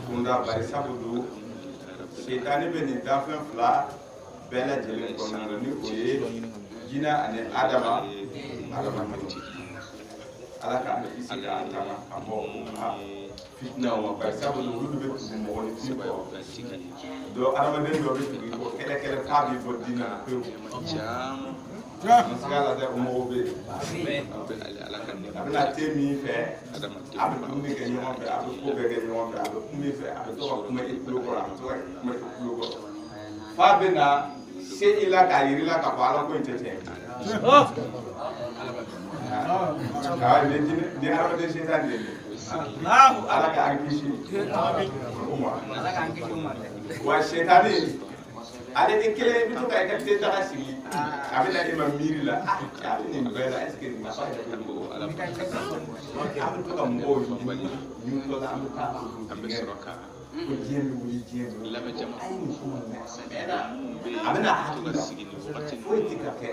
Kunda bari sabudu setani be ni dafen fla bela jeli ko ni oye jina ane adama ala ka ande isi ka antama abo fitna wa bari sabudu wudu be ko mo woni ci ko do adama den do be ko kele kele ka bi bo dina ko masala da mo be abina temi fe abe kumi ke nyoma fe abe ko be ke nyoma fe abe kumi fe abe to kuma iklo ko am to kuma iklo ko fa be na se ila ka yirila ka fala ko intete ka be ni araba de setan de ala ka ankishi umma ala ka ankishi umma wa setani ale de kele bi to ka ka te ta sigi abina ima miri la abi ni bela est-ce que ma fa de ko ala abi to ka mo ñu to la am ka ambe soroka ko jemi wuri jemi la be jama ay ni ko abina to sigi ni wakati ko tika ke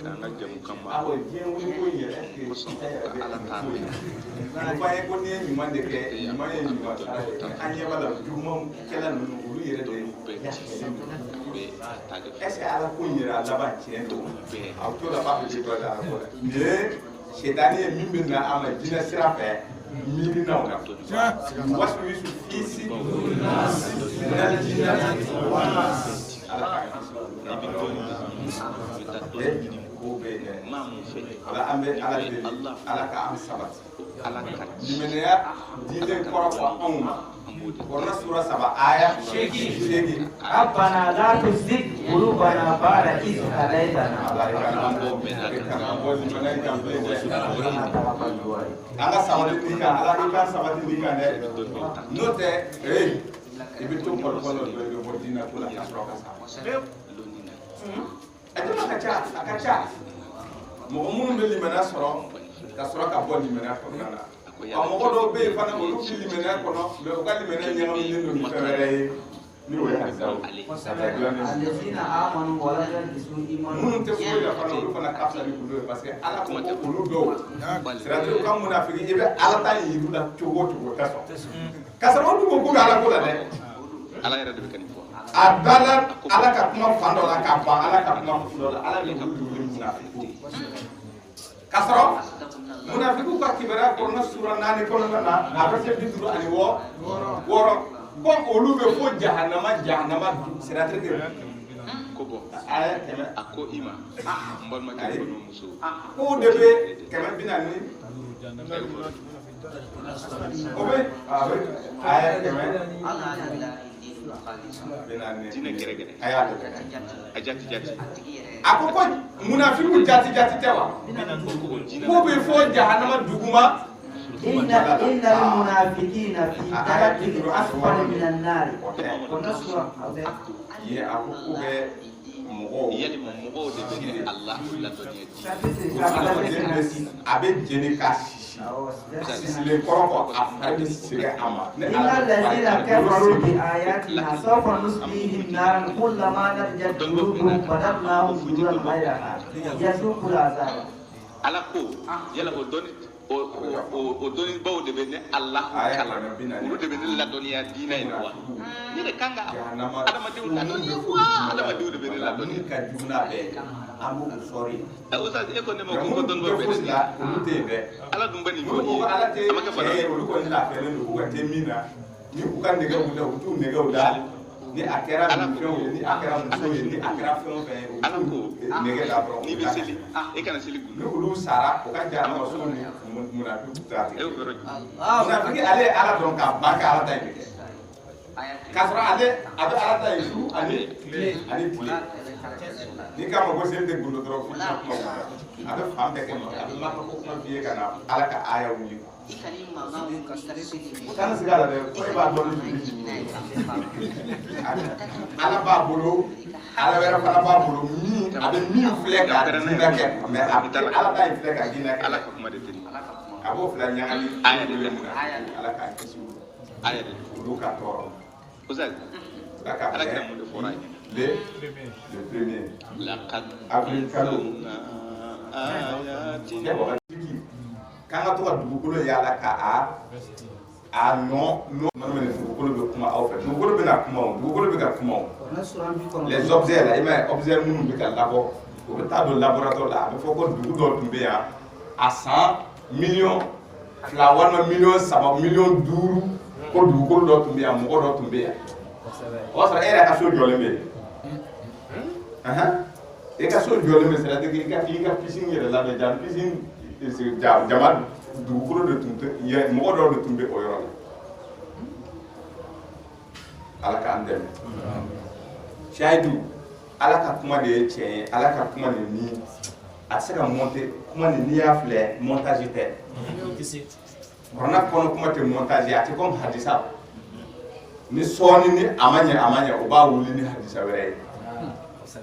kanga jamu kama awo jemi wuri ko ye est-ce que ala ta ko ay ko ni ñu mande ke ma ye ñu ma anye bala du mom kala no wuri yere de est-ce que ala ko yira laban tiɲɛ to a to la ba bi to la ko ne setani ye min bɛ na a ma jinɛ sira fɛ miiri na o la wasu yi su fisi na jinɛ ala ko bɛ dɛ ala an bɛ ala deli ala ka an sabati limaniya diinɛ kɔrɔ fɔ anw ma Qur'an surah 7 ayat 8 Rabbana la tuzigh qulubana ba'da idh hadaytana. Ala sabati dika ala ka sabati dika ne note ibi to kolkolo do bodina kula ka sroka sa adama kacha mo mun be limana soro ka sroka bo limana ko nana amogo do be fana ko lu limana ko no be ko limana nyama ni no ni fere ni o ya sa Alladhina amanu wa lam yalbisu imanuhum mun te ko da fana lu fana kafsa ni ko parce que ala ko ko lu do siratu kam munafiki ibe ala ta yi du da chogo taso kasama du ko ala ko la de ala yara de kan fo adala ala ka kuma fando la ka ba ala ka kuma fulo la ala ni du munafiki kasaro munafiku ka kibara ko na sura nani ko na abase di duru ani woro ko olu be fo jahannama siratre ke ko bo aya keme ako ima mbal ma ke no muso ko debe keme binani obe aya keme binani dina gere gere aya ajati akoko munafiku jati tewa ko be fo jahannama duguma innal munafiqina fi darakil asfali minan nar. ye akoko be mogo yeli mogo de be Allah la doniya abe jeni ka sisi le koroko afadi sire ama innal ladina kafaru bi ayatina sawfa nusbihim naran kullama nadjat qulubuhum badalnahum duran ghayraha yazuqul azab. ala ko yala o doni o doni bawo de be ne Allah kala o de be ne la doniya dina en wa ni de kanga adama de la doniya wa adama de be ne la doniya ka jumna be amu sorry o sa e ko ne mo ko don bo be ne ala dum bani mo ko ala te amaka fara o ko la fere no ko te mina ni ku kan de ga wuda tu ne ga wuda ni a kɛra fɛnw ye ni a kɛra muso ye ni a kɛra fɛn o fɛn ye Ala ko nɛgɛ la dɔrɔn n'i bɛ seli e kana seli ni olu sara o ka jan ma so ni munafiki ta e y'o yɔrɔ munafiki ale ye Ala dɔn ka ban ka Ala ta in kɛ k'a sɔrɔ ale a bɛ Ala ta in su ani tile n'i k'a ma ko seli tɛ gundo dɔrɔn fo kuma a bɛ fan bɛɛ kɛ ma a bɛ maka ko kuma f'i ye ka na Ala ka aya wuli kana sigi a la dɛ ko e b'a dɔn ni Ala b'a bolo Ala wɛrɛ fana b'a bolo min a bɛ min filɛ ka dinɛ kɛ mais a bɛ Ala ta in filɛ ka dinɛ kɛ Ala ka kuma de tɛ a b'o fila ɲagali aya de la Ala k'a kisi aya de olu ka tɔɔrɔ Ousseyn Ala kɛra mun de fɔra ye le premier laqad anzalna ayatin k'an ka to ka dugukolo yaala ka a nɔ minnu dugukolo bɛ kuma aw fɛ dugukolo bɛ na kuma o dugukolo bɛ ka kuma o les objets la i m'a ye objet minnu bɛ ka labɔ o bɛ taa don laboratoire la a bɛ fɔ ko dugu dɔ tun bɛ yan a san miliyɔn 2 walima miliyɔn 3 miliyɔn 5 ko dugukolo dɔ tun bɛ yan mɔgɔ dɔ tun bɛ yan o y'a sɔrɔ e yɛrɛ ka so jɔlen bɛ yen e ka so jɔlen bɛ c'est-à-dire i ka piscine yɛrɛ labɛn jan piscine jama dugukolo de tun tɛ mɔgɔ dɔw de tun bɛ o yɔrɔ la Ala k'an dɛmɛ shahidu Ala ka kuma de ye tiɲɛ ye Ala ka kuma de ni a tɛ se ka monter kuma ni n'i y'a filɛ montage tɛ kuranɛ kɔnɔ kuma tɛ montage a tɛ comme hadisa ni sɔɔni ni a ma ɲɛ o b'a wuli ni hadisa wɛrɛ ye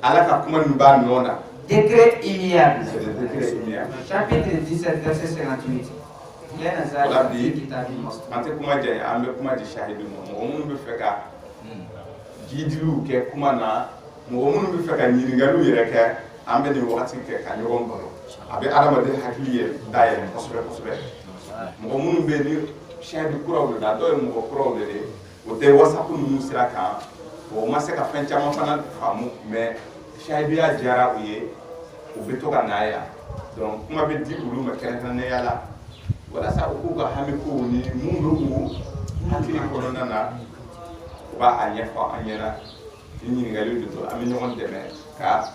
Ala ka kuma nin b'a nɔ na Décret immuable. c'est le décret immuable Chapitre 17, verset 58. Wala bi an tɛ kuma jɛ an bɛ kuma di shahidu ma mɔgɔ minnu bɛ fɛ ka jidiliw kɛ kuma na mɔgɔ minnu bɛ fɛ ka ɲininkaliw yɛrɛ kɛ an bɛ nin wagati kɛ ka ɲɔgɔn baro a bɛ adamaden hakili ye dayɛlɛ kosɛbɛ kosɛbɛ mɔgɔ minnu bɛ ni shahidu kuraw de la dɔw ye mɔgɔ kuraw de ye o tɛ whatsapp ninnu sira kan o ma se ka fɛn caman fana faamu mais shahiduya diyara u ye u bɛ to ka na yan donc kuma bɛ di olu ma kɛrɛnkɛrɛnnenya la walasa u k'u ka hami kow ni mun bɛ u hakili kɔnɔna na u b'a ɲɛfɔ an ɲɛna ni ɲininkaliw de don an bɛ ɲɔgɔn dɛmɛ ka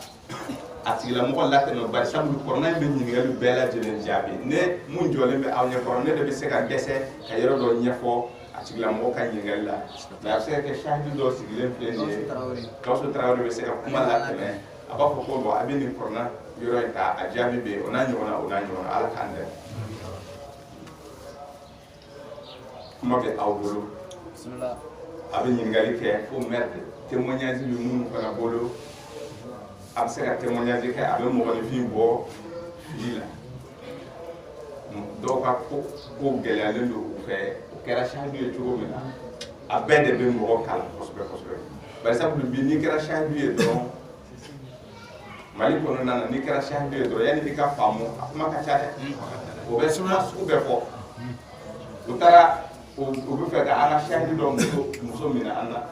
a tigilamɔgɔ latɛmɛ bari sabu kɔrɔna in bɛ ɲininkaliw bɛɛ lajɛlen jaabi ne mun jɔlen bɛ aw ɲɛkɔrɔ ne de bɛ se ka dɛsɛ ka yɔrɔ dɔ ɲɛfɔ a tigilamɔgɔ ka ɲininkali la mais a bɛ se ka kɛ shahidu dɔ sigilen filɛ nin ye Gawusu Tarawele bɛ se ka kuma latɛmɛ a b'a fɔ ko bon a bɛ nin kɔrɔna yɔrɔ in ta a jaabi bɛ yen o n'a ɲɔgɔnna Ala k'an dɛmɛ kuma bɛ aw bolo a bɛ ɲininkali kɛ ko merde témoignage bɛ minnu fana bolo a bɛ se ka témoignage kɛ a bɛ mɔgɔninfin bɔ fili la dɔw ka ko gɛlɛyalen don u fɛ o kɛra shahidu ye cogo min na a bɛɛ de bɛ mɔgɔ kalan kosɛbɛ kosɛbɛ bari sabu bi n'i kɛra shahidu ye dɔrɔn Mali kɔnɔna na n'i kɛra shahidu ye dɔrɔn yanni i ka faamu a kuma ka ca dɛ o bɛ suma sugu bɛɛ fɔ u taara o bɛ fɛ ka an ka shahidu dɔ muso minɛ an na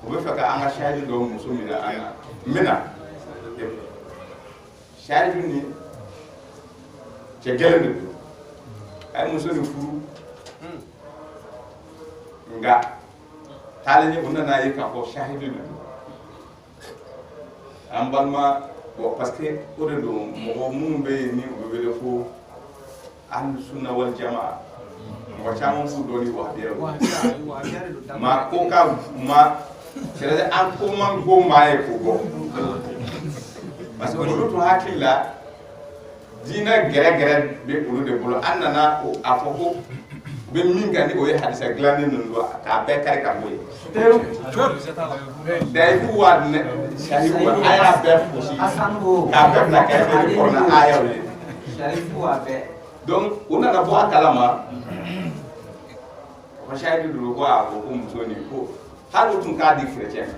o bɛ fɛ ka an ka shahidu dɔ muso minɛ an na mina shahidu ni cɛ gɛlɛn de don a ye muso ni furu nka taalen ye u nana ye k'a fɔ shahidu de don an balima bon parce que o de don mɔgɔ minnu bɛ yen ni u bɛ wele ko Ahlusunna wal Jamaa mɔgɔ caman b'u dɔn ni wahabiyaw ma ko ka ma c'est-à-dire an ko man go maa ye k'o bɔ parce que olu tun hakili la diinɛ gɛrɛgɛrɛ bɛ olu de bolo an nana a fɔ ko u bɛ min kan ni o ye hadisa dilannen ninnu don k'a bɛɛ kari ka bɔ yen dayifu wa shahidu wa a y'a bɛɛ fosi k'a bɛɛ bila kɛrɛfɛ kɔnɔna ayaw ye donc u nana bɔ a kalama ko shahidu don ko a ko muso ni ko hali u tun k'a di chrétien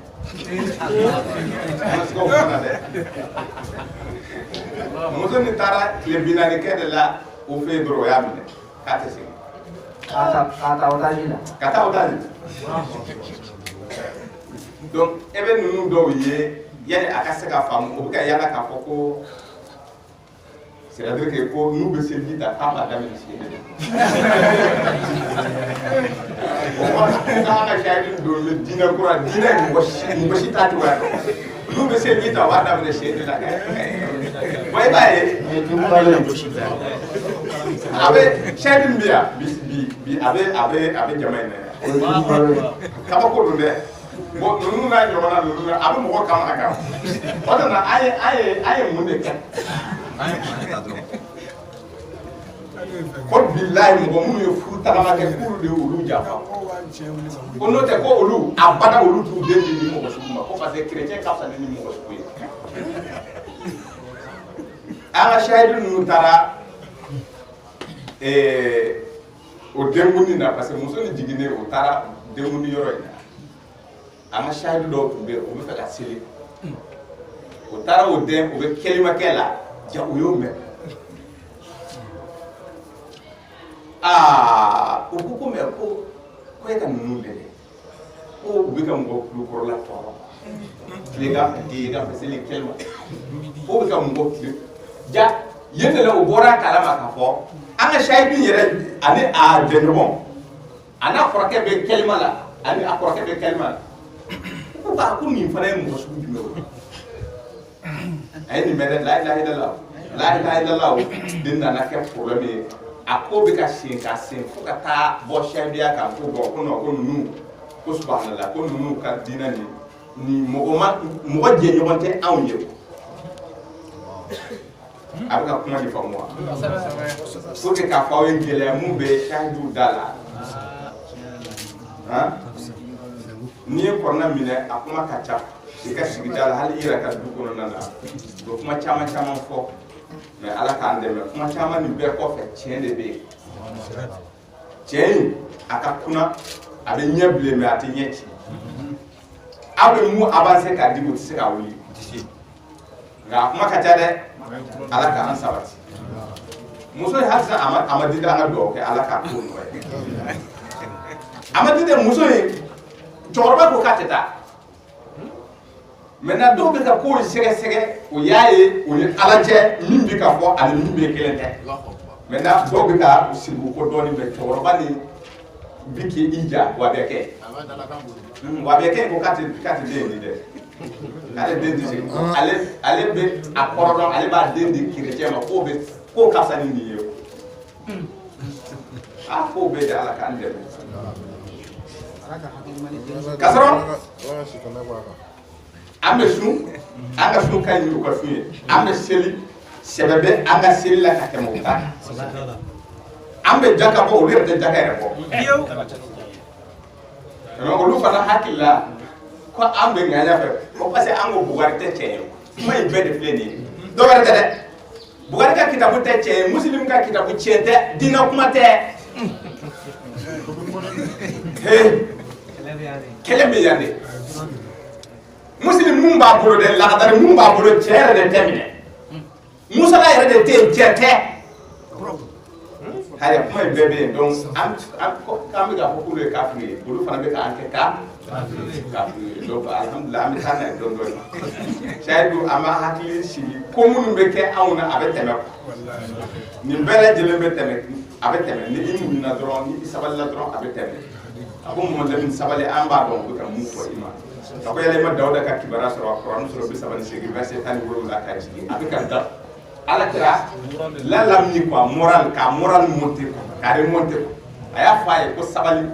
muso ni taara tile 40 kɛ de la o fɛ yen dɔrɔn o y'a minɛ k'a tɛ segin ka taa otaji donc e bɛ ninnu dɔw ye yanni a ka se ka faamu o bɛ ka yala k'a fɔ ko c'est-à-dire que ko nu be selgi ta kama da min shi ana shahidin do le dina kura dina mo shi ta tuwa nu be selgi ta wa da min shi da boy baye abe shahidin biya bi abe jamaine kama ko do de bon nunu na nyoma na nunu abe mo kama aka wala na aye mun de ka ko billahi mo mun yo fu tagama ke kuru de ulu jafa ko no te ko ulu abada ulu tu de ni mo so ma ko parce que chrétien ka sa ni mo so ko ala shahidu nu tara o dembuni na parce que muso ni jigine o tara dembuni yoro ina ama shahidu do be o be fa sele o tara o dem o be kelima kela ja o yo me o ko me ko e ka nunu de o be ka mo lu ko la to lega di ga fa sele kelma o be ka mo ja yende la o bora kala ma ka fo anga shahidu yere ani a denbon ana korake be kelma la ani a korake be kelma ko ba ko min fana mo su bi me ay ni mede la ilaha illallah din na na ke problème ako be ka sin ko ka ta bo shahidu ya ka ko bo ko no ko nu ko subhanallah ko nu ka dina ni mo je nyonte awye abika kuma di famwa pour que ka fawe ngele mu be shahidu dala ni ko na mine akuma ka cha ka sigidala hal ira ka du ko nana do kuma chama fo mais ala ka ndeme kuma chama ni be ko fe chende be cheni aka kuna abe nyeble me ati nyeti abe mu avancer ka dibo ti se ka wuli nga kuma ka cha de ala ka an sabati muso hadza amadi da na do ke ala ka ko no amadi de muso yi chorba ko kateta mena do be ka ko sege o yaye o ni ala je min bi ka fo ala min be kelente mena do be ka sibu ko doni be chorba ni biki ija wa beke ko kati de ni de ale dendi ale be akorodo ale ba dendi chrétien ma ko kasani ni yo ko be de ala kan de kasaro ambe su anga su kan yu ko fiye ambe seli sebebe anga seli la ka kemo ta ambe jaka bo o de jaka re bo no olu fana hakilla ko ambe nganya fe ko passé ango bugari te cheyo may bede fleni do wara de bugari ka kitabu te cheyo muslim ka kitabu chete dina kuma te he kelebe yande muslim mum ba bolo de la dar mum ba bolo chere de temine musa la yere de te chete haya kuma bebe donc am ko kambe ga ko le kafri bulu fana be ka anke ka donc alhamdulillah am tan don shaydu ama hakili si ko mun be ke awna abe teme ni bele jele be teme abe teme ni imu na dron ni sabal la dron abe teme abo mo la min sabale amba don ko mu ko ima ko yele ma dawda ka kibara so Quran so be sabal segi verset tan wuro la ka ci abe ka da ala kira la lam ni quoi moral monter ko kare monter ko aya faye ko sabali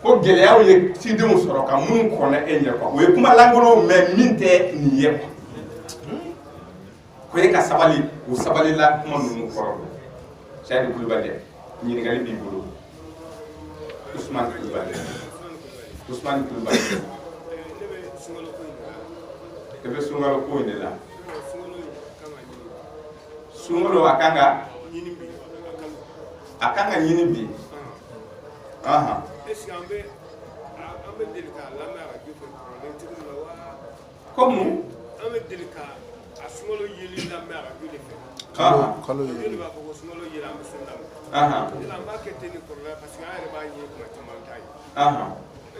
ko geleyaw ye sidimu soro ka mun ko na enye ko we kuma langolo me minte ni ye ko e ka sabali o sabali la kuma nunu ko Saïd Koulibaly ni ngali bi bulu Ousmane Koulibaly ebe sungalo ko inde la sungalo akanga nyini bi aha ambe delika la mera gifo problème la wa comme ambe delika asungalo yeli la mera gifo aha kalo yeli ba ko sungalo yeli ambe sunda aha ila ba ke teni problème parce que ay ba yi ko tamantai aha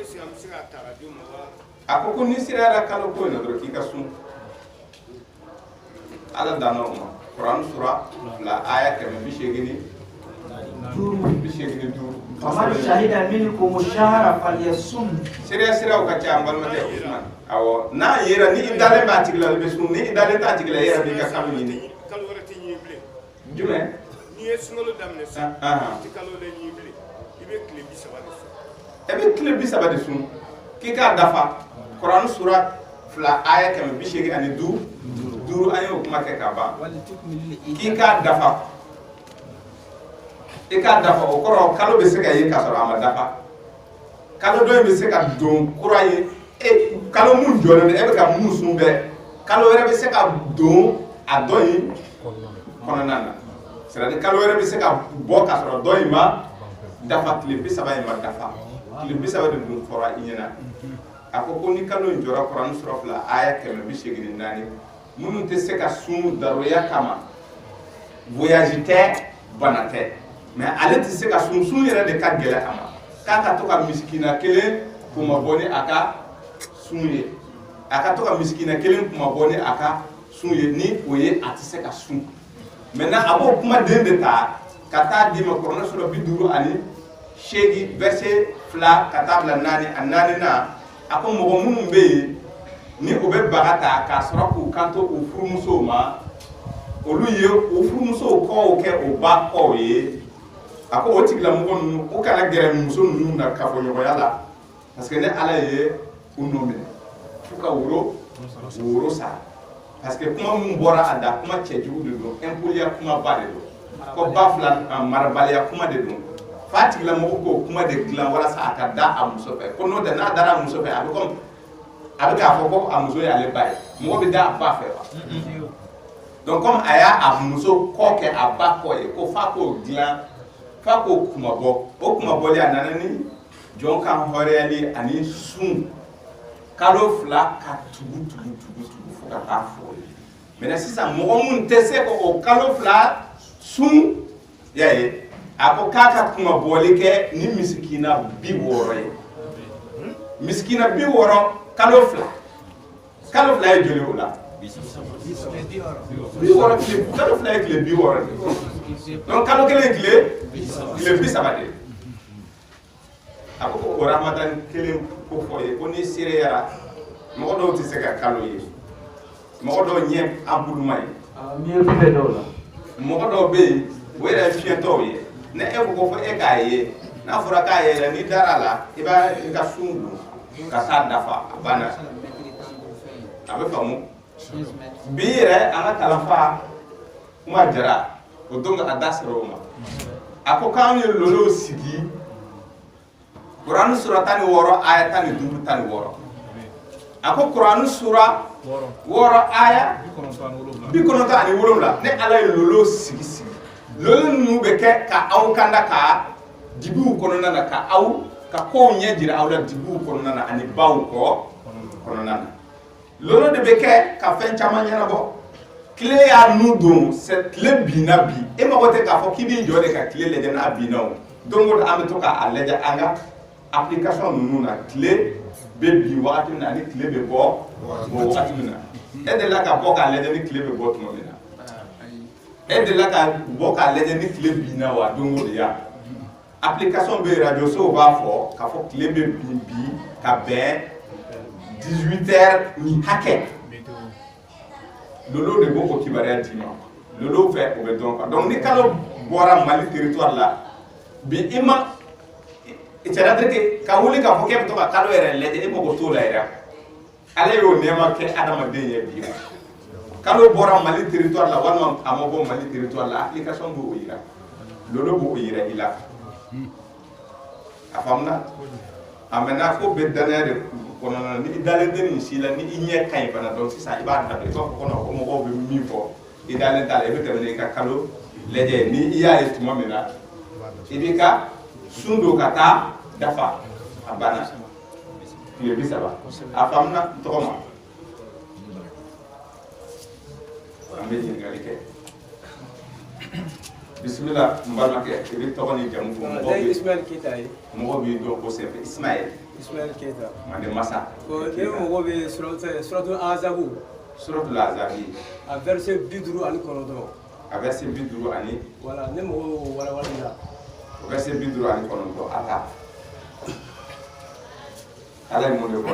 esi am sira tara di mo wa akoko ni sira kalo ko na dro ki kasu ala dano ma Quran sura la aya kɛmɛ bi seegin ni duuru. faman shahida minkum ash-shahra falyasum. Siraw ka ca an balimakɛ Usman. Awɔ n'a yera ni i dalen b'a tigi la i bɛ sun, ni i dalen t'a tigi la i yɛrɛ b'i ka kalo ɲini. Kalo wɛrɛ tɛ ɲini bilen. Jumɛn? N'i ye sunkalo daminɛ sisan, i tɛ kalo wɛrɛ ɲini bilen. I bɛ tile 30 de sun. E bɛ tile 30 de sun k'i k'a dafa. Quran sura 2 aya kɛmɛ bi seegin ani duuru an y'o kuma kɛ ka ban. K'i k'a dafa. I k'a dafa o kɔrɔ kalo bɛ se ka ye k'a sɔrɔ a ma dafa. Kalo dɔ in bɛ se ka don kura ye. Kalo mun jɔlen don e bɛ ka mun sun bɛɛ. Kalo wɛrɛ bɛ se ka don a dɔ in kɔnɔna na. C'est-à-dire kalo wɛrɛ bɛ se ka bɔ k'a sɔrɔ dɔ in ma dafa, tile 30 in ma dafa. Tile 30 de dun fɔra i ɲɛna. A ko ni kalo in jɔra Quran sura 2 aya kɛmɛ bi seegin ni naani minnu tɛ se ka sun daroya kama voyage tɛ bana tɛ mais ale tɛ se ka sun yɛrɛ de ka gɛlɛ a ma k'a ka to ka misikina kelen kuma bɔ ni a ka sun ye a ka to ka misikina kelen kuma bɔ ni a ka sun ye ni o ye a tɛ se ka sun maintenant a b'o kumaden de ta ka taa di ma Quran sura 58 verset 2 ka taa bila 4 a 4 na a ko mɔgɔ minnu bɛ yen ni o bɛ baga ta k'a sɔrɔ k'u kanto u furumusow ma olu ye u furumusow kɔw kɛ o ba kɔw ye a ko o tigilamɔgɔ ninnu u kana gɛrɛ muso ninnu na kafoɲɔgɔnya la parce que ne Ala ye u nɔ minɛ f'u ka woro sa parce que kuma min bɔra a da kuma cɛjugu de don impoliya kuma ba de don ko ba fila marabaliya kuma de don fa tigilamɔgɔ k'o kuma de dilan walasa a ka da a muso fɛ ko n'o tɛ n'a dara a muso fɛ a bɛ k'a fɔ ko a muso y'ale ba ye mɔgɔ bɛ da a ba fɛ wa donc comme a y'a a muso kɔ kɛ a ba kɔ ye ko f'a k'o dilan f'a k'o kuma bɔ o kuma bɔli a nana ni jɔn ka hɔrɔnyali ani sun kalo 2 ka tugu fo ka taa fɔ ye maintenant sisan mɔgɔ mun tɛ se k'o kalo 2 sun y'a ye a ko k'a ka kuma bɔli kɛ ni misikina 60 ye misikina 60 kalo 2 ye joli o la kalo 2 ye tile 60 donc kalo 1 ye tile 30 de a ko o Ramadan kelen ko fɔ ye ko ni sereyara mɔgɔ dɔw tɛ se ka kalo ye mɔgɔ dɔw ɲɛ an buluma ye mɔgɔ dɔw bɛ yen o yɛrɛ ye fiɲɛtɔw ye ne e ko fɔ e k'a ye n'a fɔra k'a yɛrɛ ni dara la i b'a i ka sun dun ka taa dafa a banna a bɛ faamu bi yɛrɛ an ka kalanfa kuma jara o don a da sera o ma a ko k'an ye lolow sigi Quran sura 16 aya 15 16 a ko Quran sura 6 aya 97 ne Ala ye lolow sigi lolo ninnu bɛ kɛ ka aw kanda ka dibiw kɔnɔna na ka kow ɲɛ jira aw la dibiw kɔnɔna na ani baw kɔnɔna na lolo de bɛ kɛ ka fɛn caman ɲɛnabɔ tile y'a nu don tile binna bi e mago tɛ k'a fɔ k'i b'i jɔ de ka tile lajɛ n'a binna o don o don an bɛ to k'a lajɛ an ka application ninnu na tile bɛ bin wagati min na ani tile bɛ bɔ wagati min na e delila ka bɔ k'a lajɛ ni tile bɛ bɔ tuma min na e delila ka bɔ k'a lajɛ ni tile binna wa don o don ya application bɛ radio sow b'a fɔ k'a fɔ tile bɛ bin bi ka bɛn 18h ni hakɛ lolo de b'o kibaruya d'i ma lolo fɛ o bɛ dɔn quoi donc ni kalo bɔra Mali territoire la bi i ma c'est-à-dire que ka wuli k'a fɔ k'e bɛ to ka kalo yɛrɛ lajɛ e mago t'o la yɛrɛ ale y'o nɛɛma kɛ adamaden ye bi kalo bɔra Mali territoire la walima a ma bɔ Mali territoire la application b'o yira lolo b'o yira i la a faamuna a maintenant ko bɛ danaya de kɔnɔna na ni i dalen tɛ nin si la ni i ɲɛ ka ɲi fana donc sisan i b'a dabila i b'a fɔ ko mɔgɔw bɛ min fɔ i dalen t'a la i bɛ tɛmɛ n'i ka kalo lajɛ ni i y'a ye tuma min na i b'i ka sun don ka taa dafa a banna tile 30 a faamuna tɔgɔ ma an bɛ ɲininkali kɛ bisimila n balimakɛ i bɛ tɔgɔ ni jamu fɔ mɔgɔw b'i dɔn kosɛbɛ Ismaël Keita mande masa ko ne mɔgɔ bɛ suratul azabu suratul azabi a verset 59 a verset 50 ani wala ne mo wala la verset 50 ani kono ata ala mo ne ko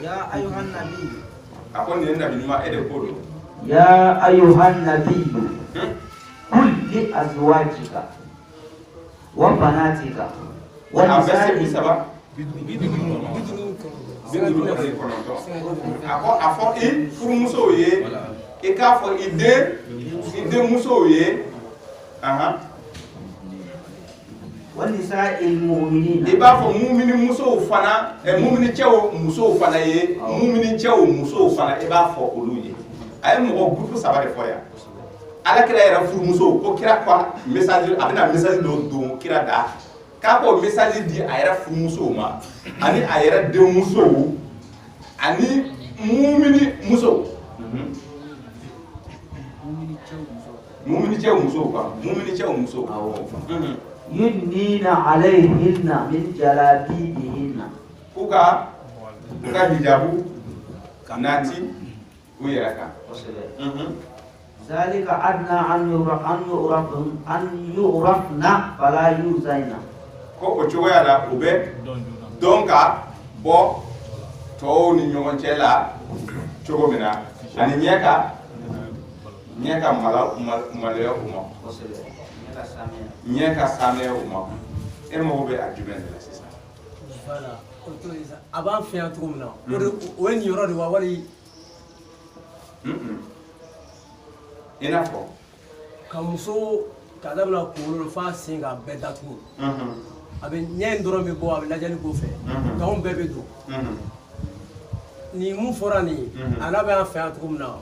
ya ayuhan nabi akon ne nabi ma ede ko do ya ayuhan nabi qul li azwajika wa banatika wa nisa'i afo i furumuso ye e ka fo ide muso ye wa nisa'il mu'minin e ba fo mu'mini muso fana mu'mini cewo muso fana ye mu'mini cewo muso fana e ba fo olu ye ay mo gudu sabare fo ya ala kira era furumuso ko kira kwa message abina message do kira da ka ko message di ayera furumuso ma ani ayera de muso ani mu'mini muso mu'mini cewo muso kwa mu'mini cewo muso yudnina alayhinna min jalabibihinna uka hijabu nati uyaka zalika adna an yurafna fala yuzaina ko o cogoya la o bɛ dɔn ka bɔ tɔw ni ɲɔgɔn cɛ la cogo min na ani ɲɛ ka maloya u ma ɲɛ ka sanuya u ma e mago bɛ a jumɛn de la sisan voilà a b'an fɛ yan cogo min na o ye nin yɔrɔ de wa wali i n'a fɔ ka muso ka dabila kunkolo f'a sen k'a bɛɛ datugu a bɛ ɲɛ in dɔrɔn bɛ bɔ a bɛ lajɛli k'o fɛ kanw bɛɛ bɛ don ni mun fɔra nin ye a n'a bɛ an fɛ yan cogo min na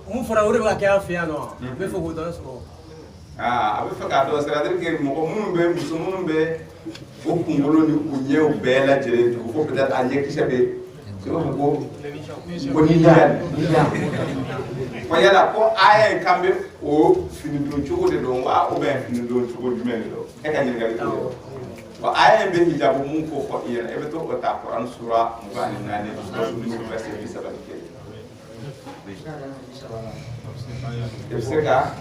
mun fɔra o de bɛ ka kɛ an fɛ yan nɔ n bɛ fɛ k'o dɔn sɔrɔ a bɛ fɛ k'a dɔn c'est-à-dire que mɔgɔ minnu bɛ muso minnu bɛ o kunkolo ni u ɲɛw bɛɛ lajɛlen tugu fo peut-être a ɲɛkisɛ bɛ i b'a fɔ ko nijan ko yala ko aya in kan bɛ o fini don cogo de don wa ou bien fini don cogo jumɛn de don e ka ɲininkali t'o ye wa aya in bɛ hijabu mun ko fɔ i ɲɛna e bɛ to o ta Kuran sura 24 verset 31 e bɛ se ka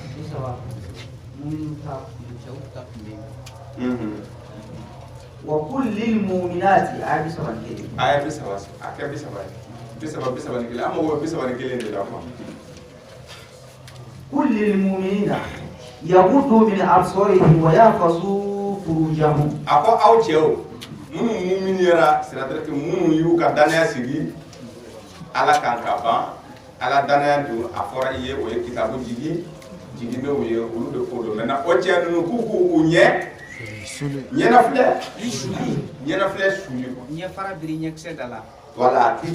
wa kullil mu'minati abi saban kele aya bi saba akɛ bi saba ni kelen an mago bɛ bi saba ni kelen de la quoi kullil mu'minina yaghuddu min absarihim wa yahfazu furujahum ako aw cɛw minnu muminiyara c'est-à-dire que minnu y'u ka danaya sigi ala kan ka ban ala danaya don a fɔra i ye o ye kitabu jigi bɛ o ye olu de ko don maintenant o cɛ ninnu k'u ɲɛ ɲɛnafilɛ suli ɲɛ fara biri ɲɛkisɛ da la voilà k'i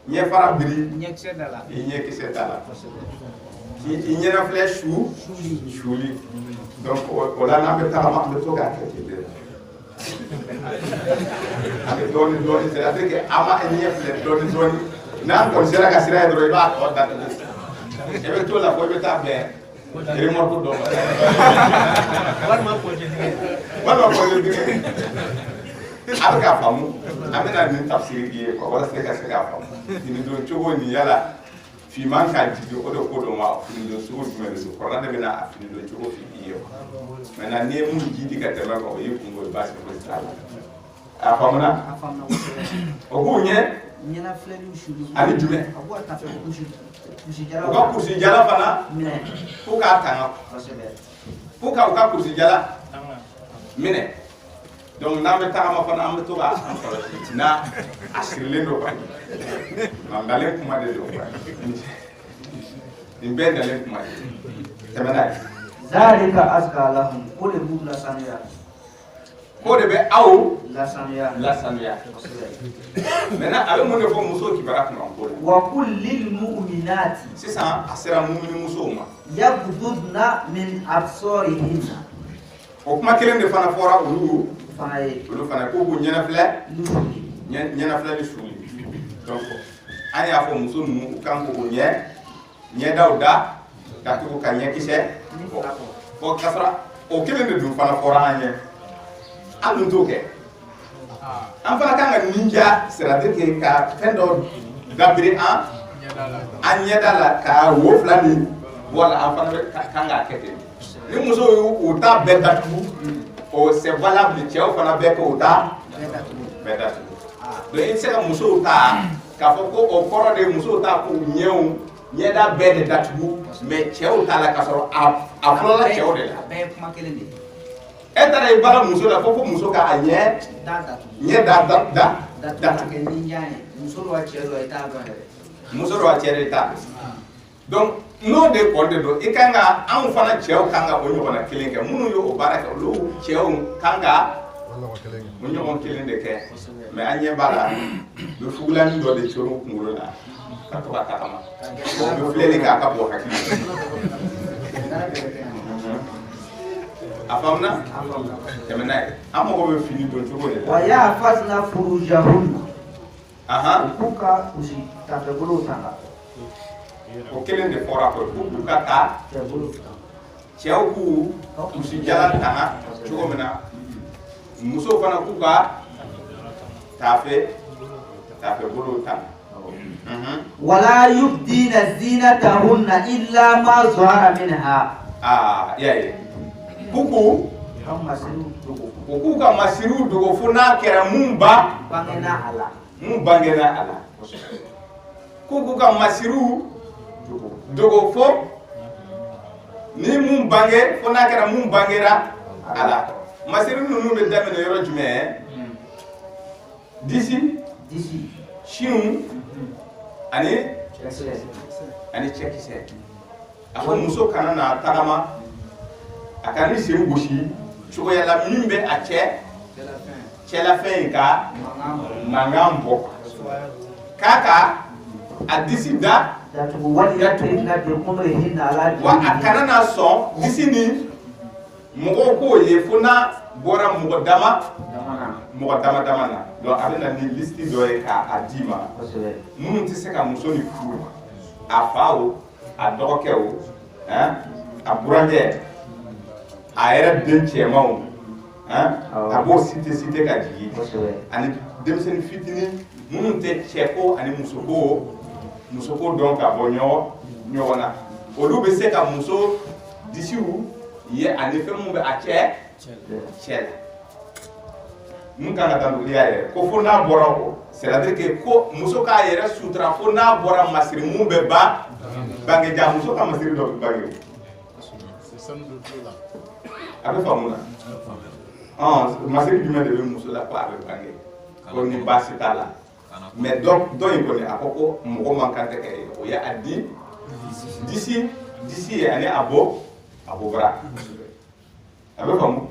ɲɛ fara biri ɲɛkisɛ da la i ɲɛkisɛ da la k'i ɲɛnafilɛ suli donc o la n'an bɛ tagama an bɛ to k'a kɛ ten de an bɛ dɔɔni c'est-à-dire que an b'a ɲɛ filɛ dɔɔni n'an kɔni sera ka sira ye dɔrɔn i b'a tɔ datugu i bɛ to la fo i bɛ taa bɛn remorque dɔ ma walima pɔnze dingɛ a bɛ k'a faamu an bɛna nin tafsiri k'i ye quoi walasa ka se k'a faamu fini don cogo nin yala finman ka jigin o de ko dɔn wa fini don cogo jumɛn de don kɔrɔla de bɛna a fini don cogo f'i ye maintenant n'i ye mun jidi ka tɛmɛ kan o ye kungo ye baasi foyi t'a la a faamuna o k'u ɲɛ ani jumɛn u ka kurusi jala fana fo k'a tanga fo ka u ka kurusi jala minɛ donc n'an bɛ tagama fana an bɛ to k'a kɔlɔsi n'a a sirilen don quoi nka nalen kuma de don quoi nin bɛɛ nalen kuma de tɛmɛ n'a ye. zalika azka lahum ko de b'u lasanuya ko de bɛ aw lasanuya maintenant a bɛ mun de fɔ muso kibara kun ko la wa kullil mu'minati sisan a sera mumini musow ma yaghdudna min absarihinna o kuma kelen de fana fɔra olu fana ye k'u k'u ɲɛnafilɛ ni suli donc an y'a fɔ muso ninnu u kan k'u ɲɛdaw da ka tugu ka ɲɛkisɛ fɔ ka sɔrɔ o kelen de dun fana fɔra an ye an dun t'o kɛ an fana kan ka nin ja c'est-à-dire que ka fɛn dɔ dabiri an an ɲɛda la ka wo fila ni wala an fana kan k'a kɛ ten ni muso y'u ta bɛɛ datugu o c'est valable cɛw fana bɛɛ k'o ta bɛɛ datugu donc i tɛ se ka musow ta k'a fɔ ko o kɔrɔ de musow ta k'u ɲɛw ɲɛda bɛɛ de datugu mais cɛw ta la k'a sɔrɔ a fɔlɔla cɛw de la e taara i bala muso la fo muso k'a ɲɛ datugu muso dɔ a cɛ de t'a donc n'o de kɔnte don i kan ka anw fana cɛw kan ka o ɲɔgɔnna kelen kɛ minnu ye o baara kɛ olu cɛw kan ka o ɲɔgɔn kelen de kɛ mais an ɲɛ b'a la u bɛ fugulani dɔ de coro kunkolo la ka to ka tagama o bɛ filɛli kɛ a ka bɔ hakili a faamuna tɛmɛ n'a ye an mago bɛ fini don cogo de la wa yahfazna furujahunna u k'u ka kusi tafɛbolow tanga o kelen de fɔra ko k'u ka taa cɛw k'u kusi jalan tanga cogo min na muso fana k'u ka tafɛbolow tanga wala yubdina zinatahunna illa ma zahara minha y'a ye k'u ka masiriw dogo fo n'a kɛra mun bangena a la k'u ka masiriw dogo fo ni mun bange fo n'a kɛra mun bangera a la masiri ninnu bɛ daminɛ yɔrɔ jumɛn disi sinw ani cɛkisɛ a fɔ muso kana na tagama a ka ni sen gosi cogoya la min bɛ a cɛlafɛn in ka mankan bɔ k'a ka a disi da wa a kana na sɔn disi ni mɔgɔw k'o ye fo n'a bɔra mɔgɔ dama na donc a bɛ na ni listi dɔ ye k'a d'i ma minnu tɛ se ka muso ni furu a fa o a dɔgɔkɛ o a burankɛ a yɛrɛ den cɛmanw a b'o cite ka jigin ani denmisɛnnin fitinin minnu tɛ cɛko ani musoko dɔn ka bɔ ɲɔgɔn na olu bɛ se ka muso disiw ye ani fɛn mun bɛ a cɛ la mun kan ka taa n'olu y'a yɛrɛ ko fo n'a bɔra o c'est à dire que ko muso k'a yɛrɛ sutura fo n'a bɔra masiri mun bɛ bangeja muso ka masiri dɔ bɛ bange a bɛ faamu na masiri jumɛn de bɛ muso la ko a bɛ bange ko ni baasi t'a la mais dɔ in kɔni a ko ko mɔgɔ man kan tɛ kɛ ye o ye a di disi ye ani a bɔ bara a bɛ faamu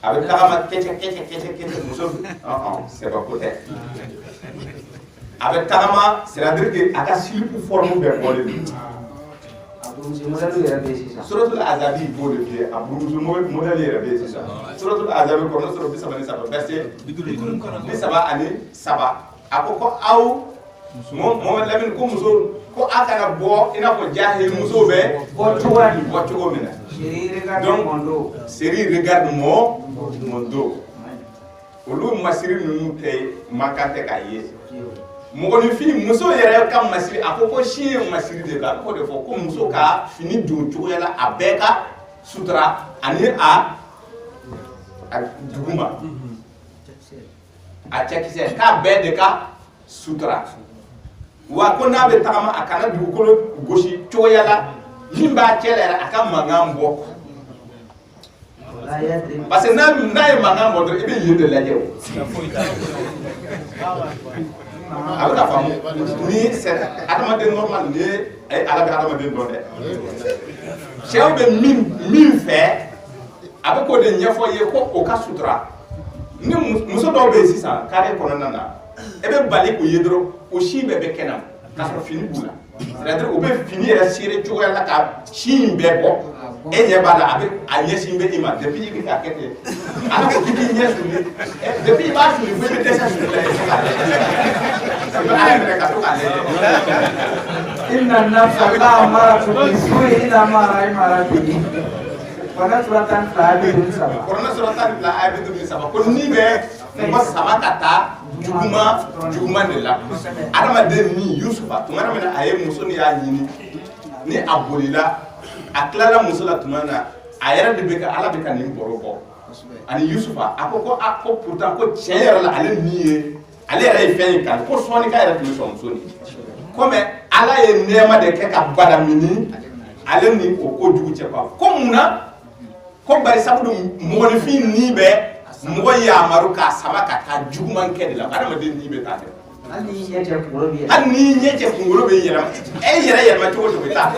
a bɛ tagama kɛcɛ muso sɛbɛ ko tɛ a bɛ tagama c'est à dire que a ka silipu forme bɛɛ bɔlen don suratul azabi b'o de fiyɛ a burumuso modèle yɛrɛ bɛ yen sisan suratul azabi kɔnɔ sɔrɔ 33 verset 33 a ko aw Mohamed Lamine ko muso ko a kana bɔ i n'a fɔ jahili muso bɛ bɔ cogo min na donc série regarde mon dos olu masiri ninnu tɛ man kan tɛ k'a ye mɔgɔninfin muso yɛrɛ ka masiri a ko si ye masiri de ka ko de fɔ ko muso ka fini don cogoya la a bɛɛ ka sutura ani a duguma a cɛkisɛ k'a bɛɛ de ka sutura wa ko n'a bɛ tagama a kana dugukolo gosi cogoya la min b'a cɛ la yɛrɛ a ka mankan bɔ parce que n'a ye mankan bɔ dɔrɔn i bɛ yen de lajɛ o a bɛ ka faamu ni adamaden normal ni ala bɛ adamaden dɔn dɛ cɛw bɛ min fɛ a bɛ k'o de ɲɛfɔ ye ko o ka sutura ni muso dɔw bɛ yen sisan kare kɔnɔna na e bɛ bali k'o ye dɔrɔn o si bɛɛ bɛ kɛnɛ k'a sɔrɔ fini b'u la c'est-à-dire u bɛ fini yɛrɛ seere cogoya la ka si in bɛɛ bɔ e ɲɛ b'a la a ɲɛsin bɛ i ma depuis i bɛ k'a kɛ ten ala ko k'i k'i ɲɛ suli depuis i b'a suli fo i bɛ dɛsɛ suli la i bɛ k'a lajɛ ala yɛrɛ ka to k'a lajɛ inna nafsa la'amaratu bis-su'i illa ma rahima rabbi kɔnɔ suratan 2 ayat 7 kɔnɔ suratan 2 ayat 7 ko ni bɛ mɔgɔ sama ka taa juguman de la adamaden ni Yusufa tumana mina aye muso ni ya ɲini ni a bolila a tilala muso la tuma na a yɛrɛ de bɛ ka ala bɛ ka nin bɔrɔ bɔ ani Yusufa a ko ko pourtant ko tiɲɛ yɛrɛ la ale ni ye ale yɛrɛ ye fɛn in kan ko sɔɔni ka yɛrɛ tun bɛ sɔn muso ni comme ala ye nɛɛma de kɛ ka badamini ale ni o ko jugu cɛ quoi ko munna ko bari sabu mɔgɔnifin ni bɛ mɔgɔ yamaru k'a sama ka taa juguman kɛ de la adamaden ni bɛ taa dɛ hali n'i ɲɛ cɛ kunkolo bɛ yɛlɛma hali n'i ɲɛ cɛ kunkolo bɛ yɛlɛma e yɛrɛ yɛlɛma cogo cogo i t'a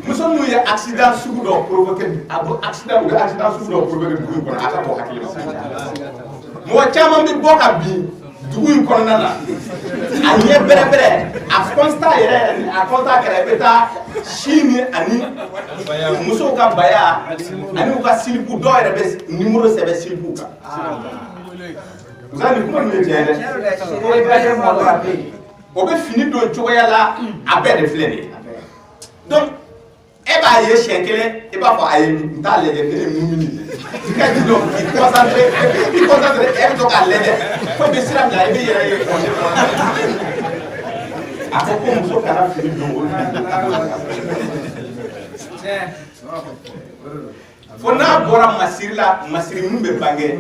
muso minnu ye accident sugu dɔ provoqué a bɔ accident u bɛ accident sugu dɔ provoqué dugu in kɔnɔ a ka bɔ hakili la mɔgɔ caman bɛ bɔ ka bin dugu in kɔnɔna na a ɲɛ bɛrɛbɛrɛ a constat yɛrɛ a constat kɛra i bɛ taa Sini ani musow ka baya ani u ka silipu dɔw yɛrɛ bɛ numéro sɛbɛn silipu kan ni kuma min ye tiɲɛ dɛ o bɛ fini don cogoya la a bɛɛ de filɛ nin ye donc e b'a ye siɲɛ kelen i b'a fɔ a ye n t'a lajɛ ne ye mun min ye i ka ji dɔn i concentré e bɛ to k'a lajɛ fo i bɛ sira bila i bɛ yɛrɛ ye a ko ko muso kana fini don o fo n'a bɔra masiri la masiri min bɛ bange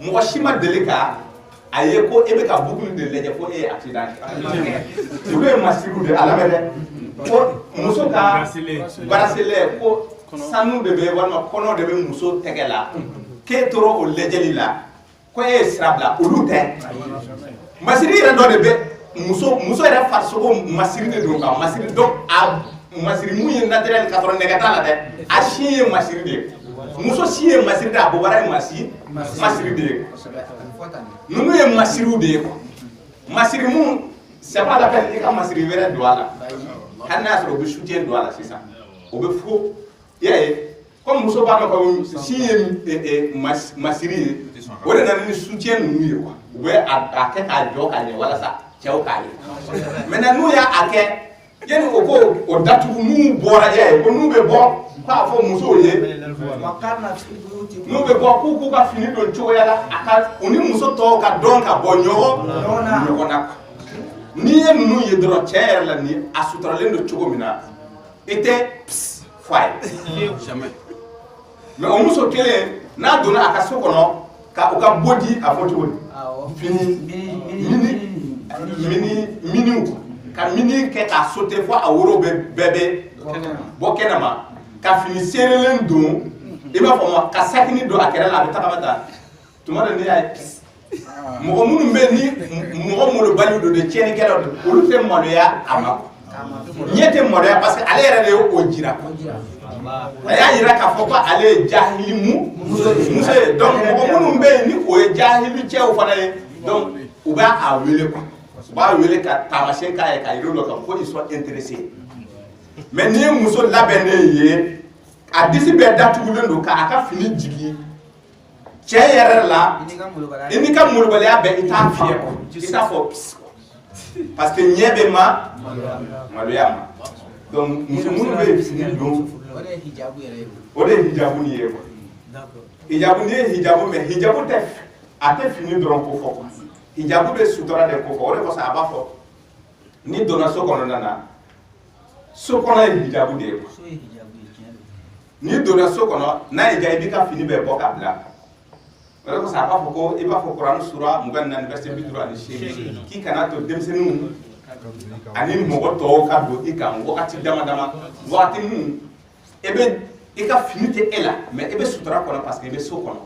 mɔgɔ si ma deli ka a ye ko e bɛ ka bukulu de lajɛ ko e ye accident kɛ olu ye masiriw de ala bɛ dɛ ko muso ka bracelet ko sanu de bɛ walima kɔnɔ de bɛ muso tɛgɛ la k'e tora o lajɛli la ko e ye sira bila olu tɛ masiri yɛrɛ dɔ de bɛ muso yɛrɛ farisogo masiri de don ka masiri dɔn a masiri mun ye naturel ka sɔrɔ nɛgɛ t'a la dɛ a si ye masiri de ye muso si ye masiri de ye a bɔbara ye masiri de ye ninnu ye masiriw de ye quoi masiri mun c'est pas la peine i ka masiri wɛrɛ don a la hali n'a y'a sɔrɔ o bɛ soutien don a la sisan o bɛ fo i y'a ye comme muso b'a dɔn ko si ye masiri ye o de nana ni soutien ninnu ye quoi u bɛ a kɛ k'a jɔ k'a ɲɛ walasa cɛw k'a ye maintenant n'u y'a kɛ yanni o ko o datugu n'u bɔra i y'a ye ko n'u bɛ bɔ k'a fɔ musow ye n'u bɛ bɔ k'u ka fini don cogoya la a ka u ni muso tɔw ka dɔn ka bɔ ɲɔgɔn na n'i ye ninnu ye dɔrɔn cɛ yɛrɛ la ni a suturalen don cogo min na i tɛ fɔ a ye mais o muso kelen n'a donna a ka so kɔnɔ ka u ka bɔ di a fɔ cogo di miniw ka mini kɛ k'a sauter fo a woro bɛɛ bɛ bɔ kɛnɛma ka fini seerelen don i b'a fɔ ma ka sakini don a kɛrɛ la a bɛ tagama ta tuma dɔ n'i y'a ye mɔgɔ minnu bɛ ni mɔgɔ molobaliw don de tiɲɛnikɛlaw don olu tɛ maloya a ma ɲɛ tɛ maloya parce que ale yɛrɛ de ye o jira a y'a yira k'a fɔ ko ale ye jahili muso ye donc mɔgɔ minnu bɛ yen ni o ye jahili cɛw fana ye donc u b'a wele quoi u b'a wele ka taamasiyɛn k'a ye k'a yir'u la ka fɔ ils sont intéressés mais n'i ye muso labɛnnen ye a disi bɛɛ datugulen don k'a ka fini jigin cɛ yɛrɛ la i n'i ka molobaliya bɛɛ i t'a fiyɛ i t'a fɔ parce que ɲɛ bɛ maloya ma donc muso minnu bɛ fini don o de ye hijabu ni ye quoi hijabu ni ye hijabu mais hijabu tɛ a tɛ fini dɔrɔn ko fɔ quoi hijabu bɛ sutura de ko fɔ o de kɔsɔn a b'a fɔ n'i donna so kɔnɔna na so kɔnɔ ye hijabu de ye quoi n'i donna so kɔnɔ n'a y'i diya i b'i ka fini bɛɛ bɔ ka bila o de kɔsɔn a b'a fɔ ko i b'a fɔ kuranɛ sura 24 verset 58 k'i kana to denmisɛnninw ani mɔgɔ tɔw ka don i kan wagati dama dama wagati min i bɛ i ka fini tɛ e la mais i bɛ sutura kɔnɔ parce que i bɛ so kɔnɔ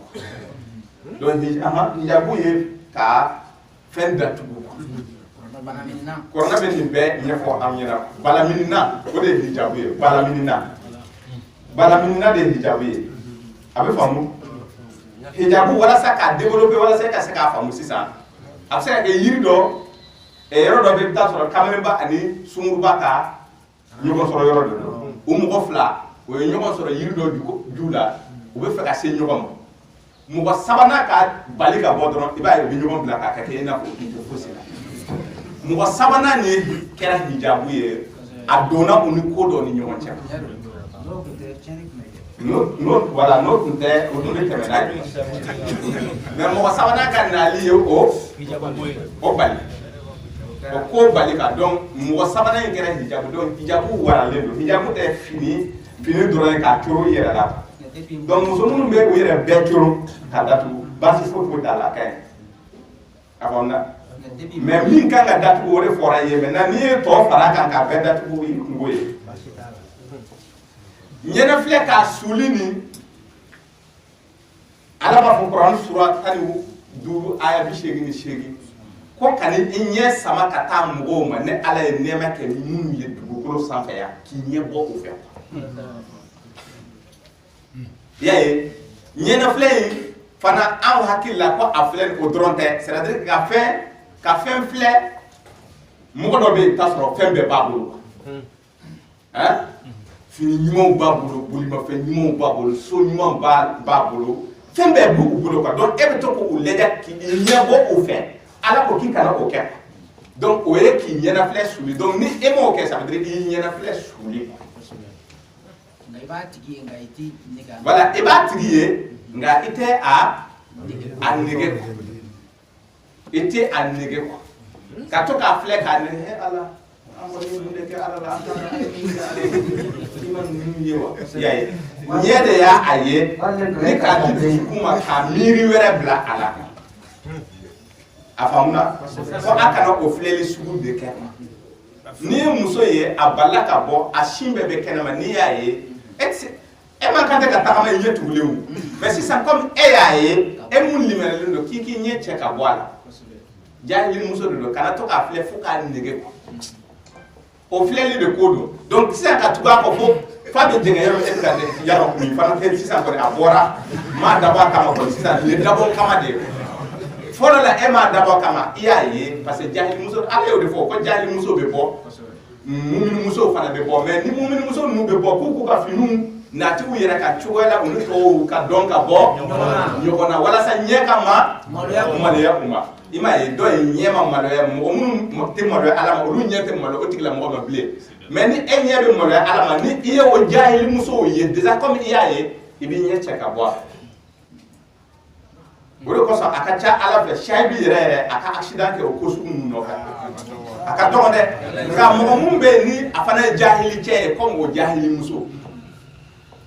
donc hijabu ye ka fɛn datugu kɔrɔna bɛ nin bɛɛ ɲɛfɔ an ɲɛna balaminina o de ye hijabu ye balaminina de ye hijabu ye a bɛ faamu hijabu walasa k'a développer walasa ka se k'a faamu sisan a bɛ se ka kɛ yiri dɔ yɔrɔ dɔ bɛ i bɛ taa sɔrɔ kamelenba ani sunguruba ka ɲɔgɔn sɔrɔ yɔrɔ dɔ don o mɔgɔ fila o ye ɲɔgɔn sɔrɔ yiri dɔ ju la u bɛ fɛ ka se ɲɔgɔn ma mɔgɔ sabanan ka bali ka bɔ dɔrɔn i b'a ye u bɛ ɲɔgɔn bila k'a kɛ i n'a fɔ u tɛ fosi la mɔgɔ sabanan ni kɛra hijabu ye a donna u ni ko dɔ ni ɲɔgɔn cɛ voilà n'o tun tɛ o tun bɛ tɛmɛ n'a ye mais mɔgɔ sabanan ka nali ye o bali o ko bali ka dɔn mɔgɔ sabanan in kɛra hijabu donc hijabu waralen don hijabu tɛ fini dɔrɔn ye k'a coro i yɛrɛ la donc muso minnu bɛ u yɛrɛ bɛɛ coro k'a datugu baasi foyi t'a la ka ɲi a faamuya mais min kan ka datugu o de fɔra i ye maintenant n'i ye tɔ fara kan k'a bɛɛ datugu i kungo ye ɲɛnɛ filɛ k'a suli ni ala b'a fɔ kuran sura 15 aya 88 ko ka ni i ɲɛ sama ka taa mɔgɔw ma ne ala ye nɛɛma kɛ minnu ye dugukolo sanfɛ yan k'i ɲɛ bɔ o fɛ i y'a ye ɲɛnɛ filɛ in fana anw hakili la ko a filɛ o dɔrɔn tɛ c'est à dire ka fɛn filɛ mɔgɔ dɔ bɛ yen i bɛ taa sɔrɔ fɛn bɛɛ b'a bolo fini ɲumanw b'a bolo bolimafɛn ɲumanw b'a bolo so ɲumanw b'a bolo fɛn bɛɛ b'u bolo quoi donc e bɛ to k'u lajɛ k'i ɲɛbɔ o fɛ ala ko k'i kana o kɛ donc o ye k'i ɲɛnafilɛ suli donc ni e m'o kɛ ça veut dire k'i ɲɛnafilɛ suli voilà i b'a tigi ye nka i tɛ a nege i tɛ a nege quoi ka to k'a filɛ k'a nege ala ɲɛ de y'a a ye ni k'a di dusukun ma k'a miiri wɛrɛ bila a la a faamuna fo a kana o filɛli sugu de kɛ ni ye muso ye a balila ka bɔ a sin bɛɛ bɛ kɛnɛma n'i y'a ye e man kan tɛ ka tagama i ɲɛ tugulen o mais sisan comme e y'a ye e mun limɛnɛlen don k'i k'i ɲɛ cɛ ka bɔ a la jahili muso de don kana to k'a filɛ fo k'a nege o filɛli de ko don donc sisan ka tugu a kɔ fo fa bɛ jɛngɛ yɔrɔ e bɛ ka yɔrɔ min fana tɛ sisan kɔni a bɔra m'a dabɔ a kama kɔni sisan nin ye dabɔ kama de ye fɔlɔ la e m'a dabɔ kama i y'a ye parce que jahili muso ala y'o de fɔ ko jahili muso bɛ bɔ mumini musow fana bɛ bɔ mais ni mumini muso ninnu bɛ bɔ k'u ka finiw natigiw yɛrɛ ka cogoya la u ni tɔw ka dɔn ka bɔ ɲɔgɔn na walasa ɲɛ ka maloya u ma i m'a ye dɔ ye ɲɛ ma maloya mɔgɔ minnu tɛ maloya ala ma olu ɲɛ tɛ maloya o tigila mɔgɔ ma bilen mais ni e ɲɛ bɛ maloya ala ma ni i ye o jahili musow ye déjà comme i y'a ye i b'i ɲɛ cɛ ka bɔ a o de kosɔn a ka ca ala fɛ sahibi yɛrɛ a ka accident kɛ o ko sugu ninnu nɔfɛ a ka dɔgɔn dɛ nka mɔgɔ mun bɛ yen ni a fana ye jahili cɛ ye comme o jahili muso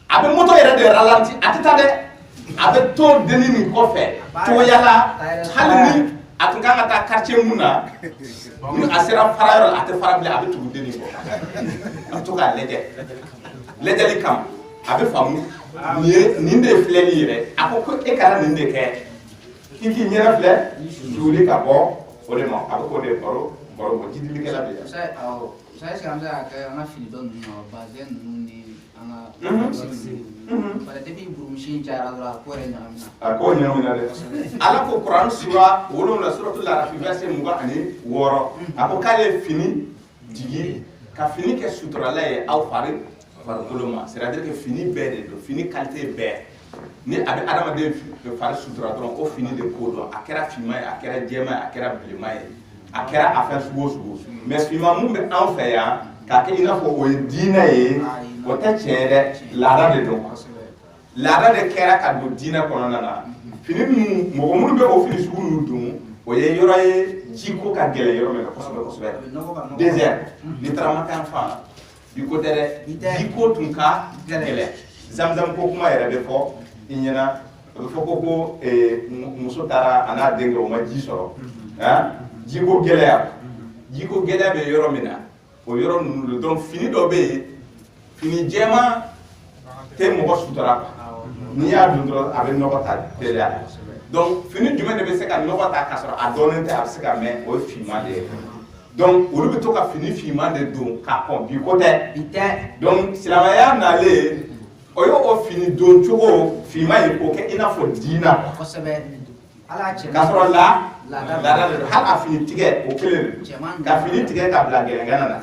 a bɛ moto yɛrɛ de ralentir a tɛ taa dɛ a bɛ to denni nin kɔfɛ cogoya la hali ni a tun kan ka taa quartier mun na ni a sera fara yɔrɔ la a tɛ fara bilen a bɛ tugu denni kɔ a bɛ to k'a lajɛ lajɛli kama a bɛ faamu nin de ye filɛli yɛrɛ a ko e kana nin de kɛ k'i k'i ɲɛna filɛ suuli ka bɔ o de ma a bɛ k'o de baro bɔ jidilikɛla bɛ yan. Saya est-ce que an bɛ se ka kɛ an ka fili dɔ ninnu na bazɛn ninnu ni an ka parce que depuis burumusi in cayara dɔrɔn a ko yɛrɛ ɲagamina. A ko ɲagamina dɛ ala ko kuran sura 7 suratul arafi verset 26 a ko k'ale fini jigi ka fini kɛ suturala ye aw farikolo ma c'est à dire que fini bɛɛ de don fini qualité bɛɛ ni a bɛ adamaden fari sutura dɔrɔn o fini de ko dɔn a kɛra finman ye a kɛra jɛman ye a kɛra bilenman ye a kɛra a fɛn sugu o sugu mais finman mun bɛ an fɛ yan k'a kɛ i n'a fɔ o ye diinɛ ye o tɛ tiɲɛ ye dɛ laada de don laada de kɛra ka don diinɛ kɔnɔna na fini ninnu mɔgɔ minnu bɛ o fini sugu ninnu don o ye yɔrɔ ye jiko ka gɛlɛn yɔrɔ min na kosɛbɛ kosɛbɛ désert ni taramata fan jiko tɛ dɛ jiko tun ka gɛlɛn zamzam ko kuma yɛrɛ bɛ fɔ i ɲɛna o bɛ fɔ ko muso taara a n'a denkɛ o ma ji sɔrɔ jiko gɛlɛya bɛ yɔrɔ min na o yɔrɔ ninnu don donc fini dɔ bɛ yen fini jɛman tɛ mɔgɔ sutura n'i y'a dun dɔrɔn a bɛ nɔgɔ ta teliya la donc fini jumɛn de bɛ se ka nɔgɔ ta k'a sɔrɔ a dɔɔnin tɛ a bɛ se ka mɛn o ye finman de ye donc olu bɛ to ka fini finman de don k'a kɔn bi ko tɛ donc silamɛya nalen o y'o fini don cogo finman ye k'o kɛ i n'a fɔ diina k'a sɔrɔ laada de don hali a fini tigɛ o kelen de don ka fini tigɛ ka bila gɛlɛngana na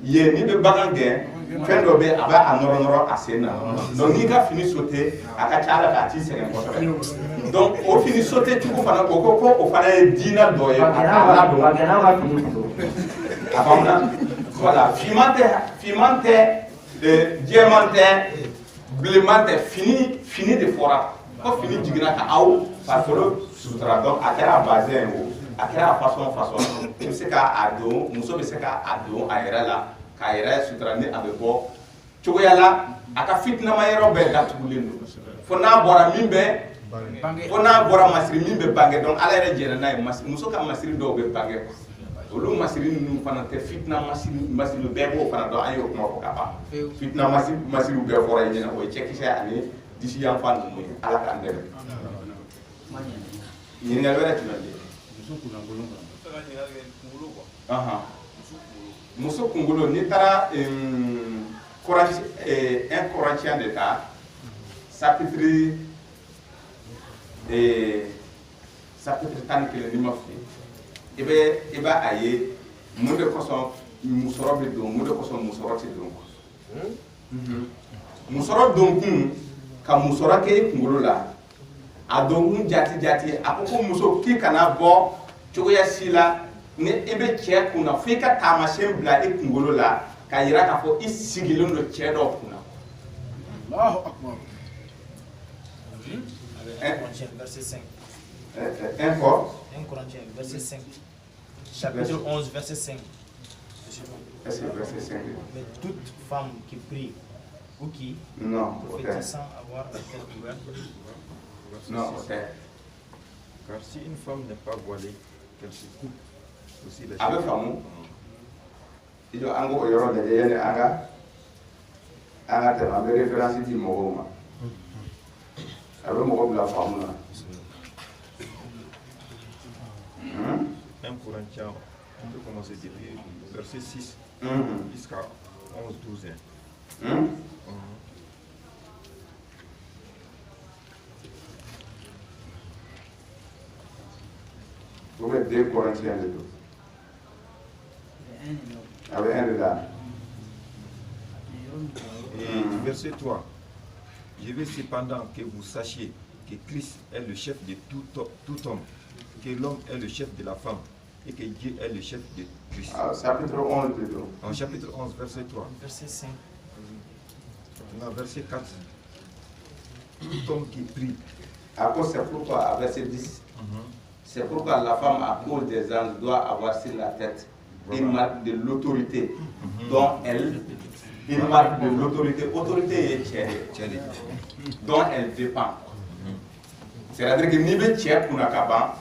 yen n'i bɛ bagan gɛn fɛn dɔ bɛ a b'a nɔrɔ a sen na donc n'i ka fini sauté a ka ca ala fɛ a t'i sɛgɛn kosɛbɛ donc o fini sauté cogo fana o ko ko o fana ye diina dɔ ye a faamuna voilà finman tɛ jɛman tɛ bilenman tɛ fini de fɔra ko fini jiginna ka aw farikolo sutura donc a kɛra bazin o a kɛra façon i bɛ se k'a don muso bɛ se k'a don a yɛrɛ la k'a yɛrɛ sutura ni a bɛ bɔ cogoya la a ka fitinama yɔrɔ bɛɛ datugulen don fo n'a bɔra min bɛ fo n'a bɔra masiri min bɛ bange donc ala yɛrɛ jɛnna n'a ye muso ka masiri dɔw bɛ bange olu masiri ninnu fana tɛ fitina masiri bɛɛ b'o fana dɔn an y'o kuma fɔ ka ban fitina masiriw bɛɛ fɔra i ɲɛna o ye cɛkisɛ ani disi yanfan ninnu ye ala k'an dɛmɛ ɲininkali wɛrɛ jumɛn bɛ yen muso kunkolo n'i taara un Corinthien de ta chapitre 11 ni ma f'i i b'a a ye mun de kosɔn musɔrɔ bɛ don mun de kosɔn musɔrɔ tɛ don musɔrɔ don kun ka musɔrɔ kɛ i kunkolo la a don kun jati a ko ko muso k'i kana bɔ cogoya si la ni i bɛ cɛ kunna fo i ka taamasiyɛn bila i kunkolo la ka yira k'a fɔ i sigilen don cɛ dɔ kunna. Allahu Akbar. Verset 5. Encore. 1 Corinthiens, verset 5. Chapitre 11, verset 5. Est-ce que verset 5? Mais toute femme qui prie ou qui prophétise sans avoir la tête ouverte. Non, car si une femme n'est pas voilée, qu'elle se coupe aussi les cheveux. Avec femme, il y a un gros euro de l'année anga te ma référence di mo ma avec mo la femme là 1 Corinthiens, on peut commencer depuis verset 6 jusqu'à 11-12. Vous mettez 2 Corinthiens de tout. Avec un de là. Et verset 3. Je veux cependant que vous sachiez que Christ est le chef de tout homme, que l'homme est le chef de la femme et que Dieu est le chef de Christ. Chapitre 11 plutôt. En chapitre 11, verset 3. Verset 5. Non, verset 4. Tout homme qui prie. À cause c'est pourquoi, à verset 10, c'est pourquoi la femme, à cause des anges, doit avoir sur la tête une marque de l'autorité dont elle, une marque de l'autorité, autorité est tchèque, dont elle dépend. C'est-à-dire que niveau tchèque pour Nakaban,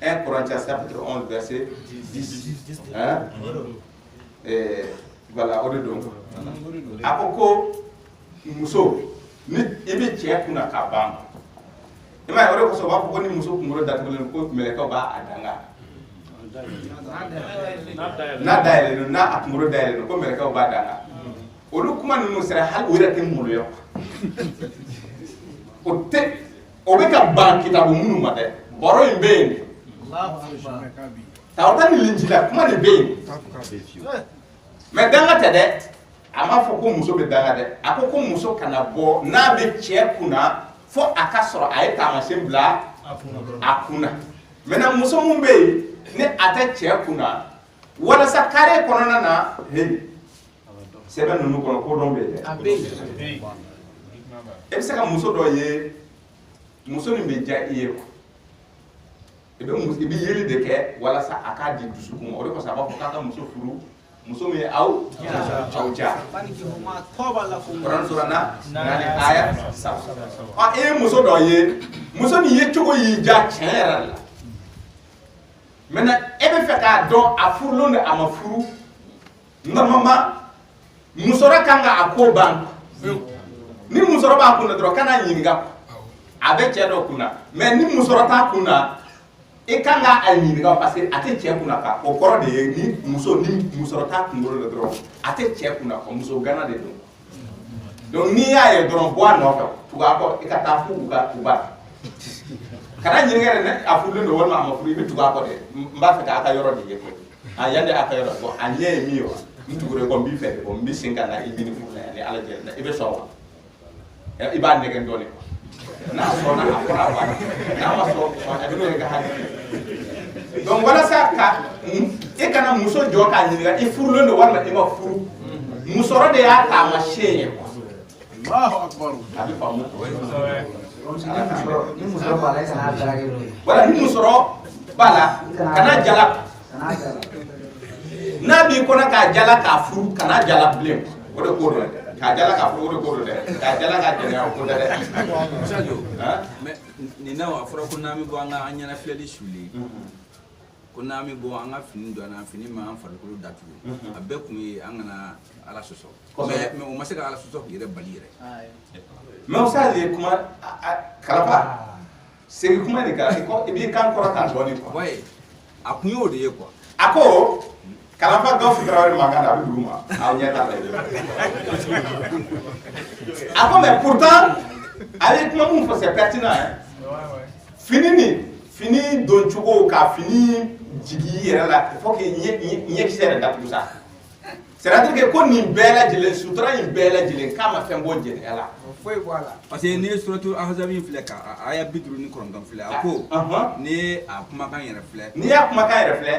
1 Corinthiens chapitre 11, verset 10. Hein? Et voilà, au dedans. À propos, Mousso, il est tchèque pour Nakaban. Il m'a dit que ça ni Mousso pour me donner mais les copains à Danga. Na daele na akmuro daele ko mele ka badanga olu kuma nunu sera hal wirate mulu yo o te o be ka ban kitabu munu ma de boro imbe Allahu akbar tawta ni linjila kuma ni be mais danga te de ama fo ko muso be danga de akoko muso kana bo na be che kuna fo akasoro ay tamasem bla akuna mena muso mumbe ni ate cɛ kunna walasa kare kɔnɔna na hey sɛbɛn ninnu kɔnɔ ko dɔn bɛ dɛ e bɛ se ka muso dɔ ye muso min bɛ diya i ye i bɛ yeli de kɛ walasa a k'a di dusukun ma o de kɔsɔn a b'a fɔ k'a ka muso furu muso min ye aw diya Kuran sura 4 aya 3 e ye muso dɔ ye muso nin ye cogo y'i diya tiɲɛ yɛrɛ la maintenant e bɛ fɛ k'a dɔn a furulen don a ma furu normalement musɔrɔ kan ka a ko ban ni musɔrɔ b'a kunna dɔrɔn kana ɲininka a bɛ cɛ dɔ kunna mais ni musɔrɔ t'a kunna e kan ka a ɲininka parce que a tɛ cɛ kunna ka o kɔrɔ de ye ni musɔrɔ t'a kunkolo la dɔrɔn a tɛ cɛ kunna ko muso gana de don donc n'i y'a ye dɔrɔn bɔ a nɔfɛ tugu a kɔ i ka taa fo u ba kana ɲininka yɛrɛ a furulen don walima a ma furu i bɛ tugu a kɔ dɛ n b'a fɛ k'a ka yɔrɔ de ye a yanni a ka yɔrɔ bɔn a ɲɛ ye min ye wa n tugura ko n b'i fɛ de ko n bɛ sin ka na i ɲini furu la yan ni ala jɛ i bɛ sɔn wa i b'a nɛgɛ dɔɔnin n'a sɔnna a fɔra a banna n'a ma sɔn a bɛ n'o ye ka hakili donc walasa ka e kana muso jɔ k'a ɲininka i furulen don walima i ma furu musɔrɔ de y'a taamasiyɛn ye Allahu Akbar. a bɛ faamu Ni muso b'a la i kana jalaki bilen. wala ni musɔrɔ b'a la kana jala Kana jalaki. n'a b'i kɔnɔ k'a jala k'a furu kana jala bilen o de ko don dɛ k'a jala k'a furu o de ko don dɛ k'a jala k'a jɛnɛya o ko tɛ dɛ mais nin na a fɔra ko n'an bɛ bɔ an ka an ɲɛnafilɛli suli ko n'an bɛ bɔ an ka fini don an na fini ma an farikolo datugu a bɛɛ kun ye an kana ala sɔsɔ mais o ma se ka ala sɔsɔ k'i yɛrɛ bali yɛrɛ mais o sa de kuma kalafa segi kuma de kan i b'i kan kɔrɔ ta dɔɔni quoi ouais a kun y'o de ye quoi a ko kalafa Gawusu Tarawele mankan na a bɛ dugu ma aw ɲɛ t'a la a ko mais pourtant a ye kuma mun fɔ c'est pertinent hein fini don cogo ka fini jigi i yɛrɛ la il faut que ɲɛkisɛ yɛrɛ datugu sa c'est-à-dire que ko nin bɛɛ lajɛlen sutura in bɛɛ lajɛlen k'a ma fɛn bɔ jɛnɛya la foyi bɔ a la parce que ni ye suratu ahzab in filɛ ka aya 59 filɛ a ko ni a kumakan yɛrɛ filɛ n'i y'a kumakan yɛrɛ filɛ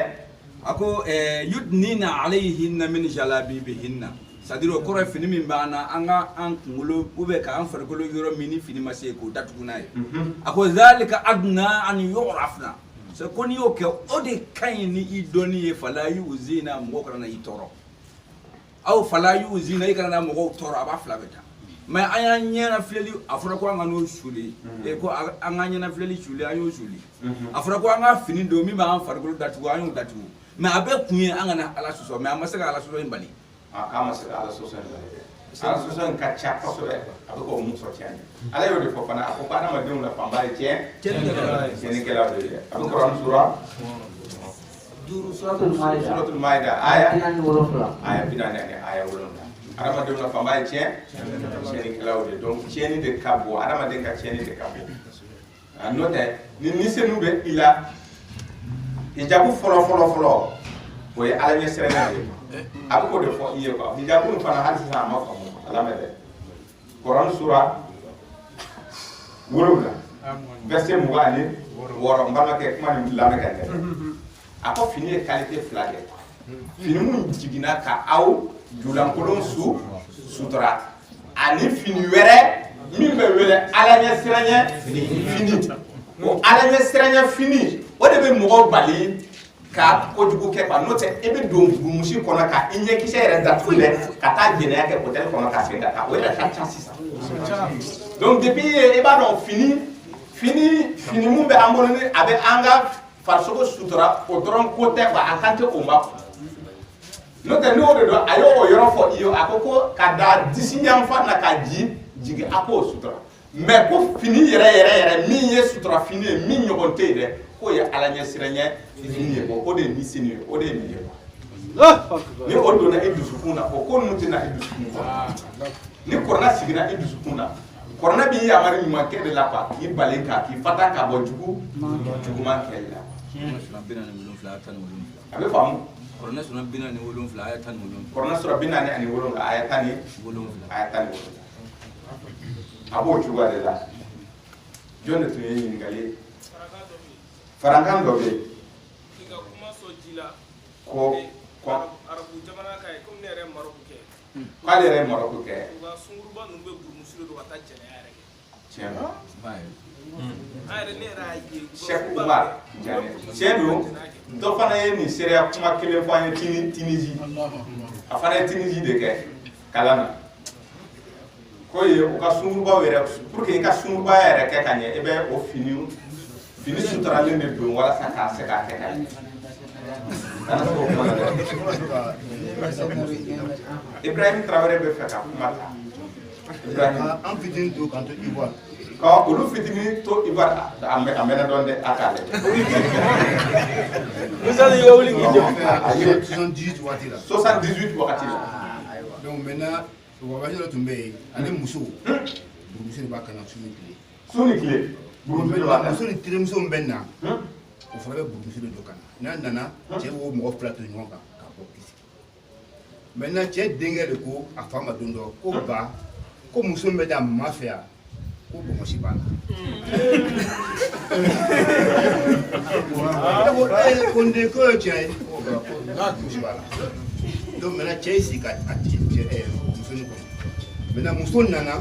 a ko yudnina alayhinna min jalabibihinna c'est-à-dire o kɔrɔ ye fini min b'an na an ka an kunkolo ou bien k'an farikolo yɔrɔ min ni fini ma se k'o datugu n'a ye a ko zalika adna an yu'rafna c'est ko n'i y'o kɛ o de ka ɲi ni i dɔnni ye fala yu'zina mɔgɔw kana na i tɔɔrɔ aw fala yu'zina i kana na mɔgɔw tɔɔrɔ a b'a fila bɛ ta mais an y'an ɲɛnafilɛli a fɔra ko an ka n'o suli ko an ka ɲɛnafilɛli suli an y'o suli a fɔra ko an ka fini don min b'an farikolo datugu an y'o datugu mais a bɛɛ kun ye an kana ala sɔsɔ mais an ma se ka ala sɔsɔ in bali k'a ma se ka ala sɔsɔ in bali dɛ ala sɔsɔ in ka ca kosɛbɛ a bɛ k'o mun sɔrɔ tiɲɛ ala y'o de fɔ fana a ko ko adamadenw la fanba ye tiɲɛnikɛlaw de ye a bɛ kuran sura Suratul Maida aya 40 aya 40 aya 7 adamadenw la fanba ye tiɲɛnikɛlaw de donc tiɲɛni de ka bon adamaden ka tiɲɛni de ka bon a n'o tɛ ni nisɛniw bɛ i la hijabu fɔlɔ o ye ala ɲɛ siranɲɛ de ye a bɛ k'o de fɔ i ye quoi hijabu in fana hali sisan a ma faamu a lamɛn dɛ kuran sura 7 verset 26 n balimakɛ kuma nin lamɛn ka ɲɛ a ko fini ye qualité 2 kɛ fini mun jiginna ka aw julankolon sutura ani fini wɛrɛ min bɛ wele ala ɲɛ siranɲɛ fini o ala ɲɛ siranɲɛ fini o de bɛ mɔgɔw bali ka kojugu kɛ quoi n'o tɛ e bɛ don burumusi kɔnɔ ka i ɲɛkisɛ yɛrɛ datugu dɛ ka taa jɛnɛya kɛ hôtel kɔnɔ ka segin ka taa o yɛrɛ ka ca sisan donc depuis e b'a dɔn fini mun bɛ an bolo ni a bɛ an ka farisogo sutura o dɔrɔn ko tɛ quoi a kan tɛ o ma n'o tɛ n'o de don a y'o yɔrɔ fɔ i ye a ko ko ka da disi yanfan na ka jigin a k'o sutura mais ko fini yɛrɛ min ye sutura fini ye min ɲɔgɔn tɛ yen dɛ k'o ye ala ɲɛ siranɲɛ fini ye o de ye misini ye o de ye nin ye ni o donna i dusukun na o ko ninnu tɛ na i dusukun kɔnɔ ni kɔrɔna sigira i dusukun na kɔrɔna b'i yamari ɲuman kɛ de la quoi k'i bali k'i fata ka bɔ juguman kɛli la a bɛ faamu kɔrɔna sura 47 aya 17 kɔrɔna sura 47 aya 17 a b'o cogoya de la jɔn de tun ye ɲininkali farankan dɔ bɛ yen ko arabu jamana ka ye komi ne yɛrɛ ye Maroc kɛ k'ale yɛrɛ ye Maroc kɛ u ka sunguruba ninnu bɛ burumusi de don ka taa jɛnɛya yɛrɛ kɛ tiɲɛ don an yɛrɛ ne yɛrɛ y'a ye Cheikh Oumar Diané tiɲɛ don dɔ fana ye nin seereya kuma kelen fɔ an ye Tunisie a fana ye Tunisie de kɛ kalan na ko ye u ka sungurubaw yɛrɛ pour que i ka sungurubaya yɛrɛ kɛ ka ɲɛ i bɛ o fini suturalen de don walasa k'a se k'a kɛ ka ɲɛ Ibrahim Traoré bɛ fɛ ka kuma ta an fitinin to k'an to Ivoire ka olu fitinin to Ivoire a mɛnna dɔn dɛ a k'a lajɛ Musa de y'o wuli k'i jɔ a ye 78 waati la 78 wagati la donc maintenant wagati dɔ tun bɛ yen ale muso burumuso de b'a kana su ni tile muso ni terimuso min bɛ na o fana bɛ burumuso de dɔ kana n'a nana cɛ b'o mɔgɔ fila to ɲɔgɔn kan k'a bɔ kisi maintenant cɛ denkɛ de ko a fa ma don dɔ ko ba ko muso min bɛ da ma fɛ yan ko bɔnbɔsi b'a la ko n den ko ye tiɲɛ ye ko bɔnbɔsi b'a la donc maintenant cɛ y'i sigi ka muso ni kɔnɔ maintenant muso nana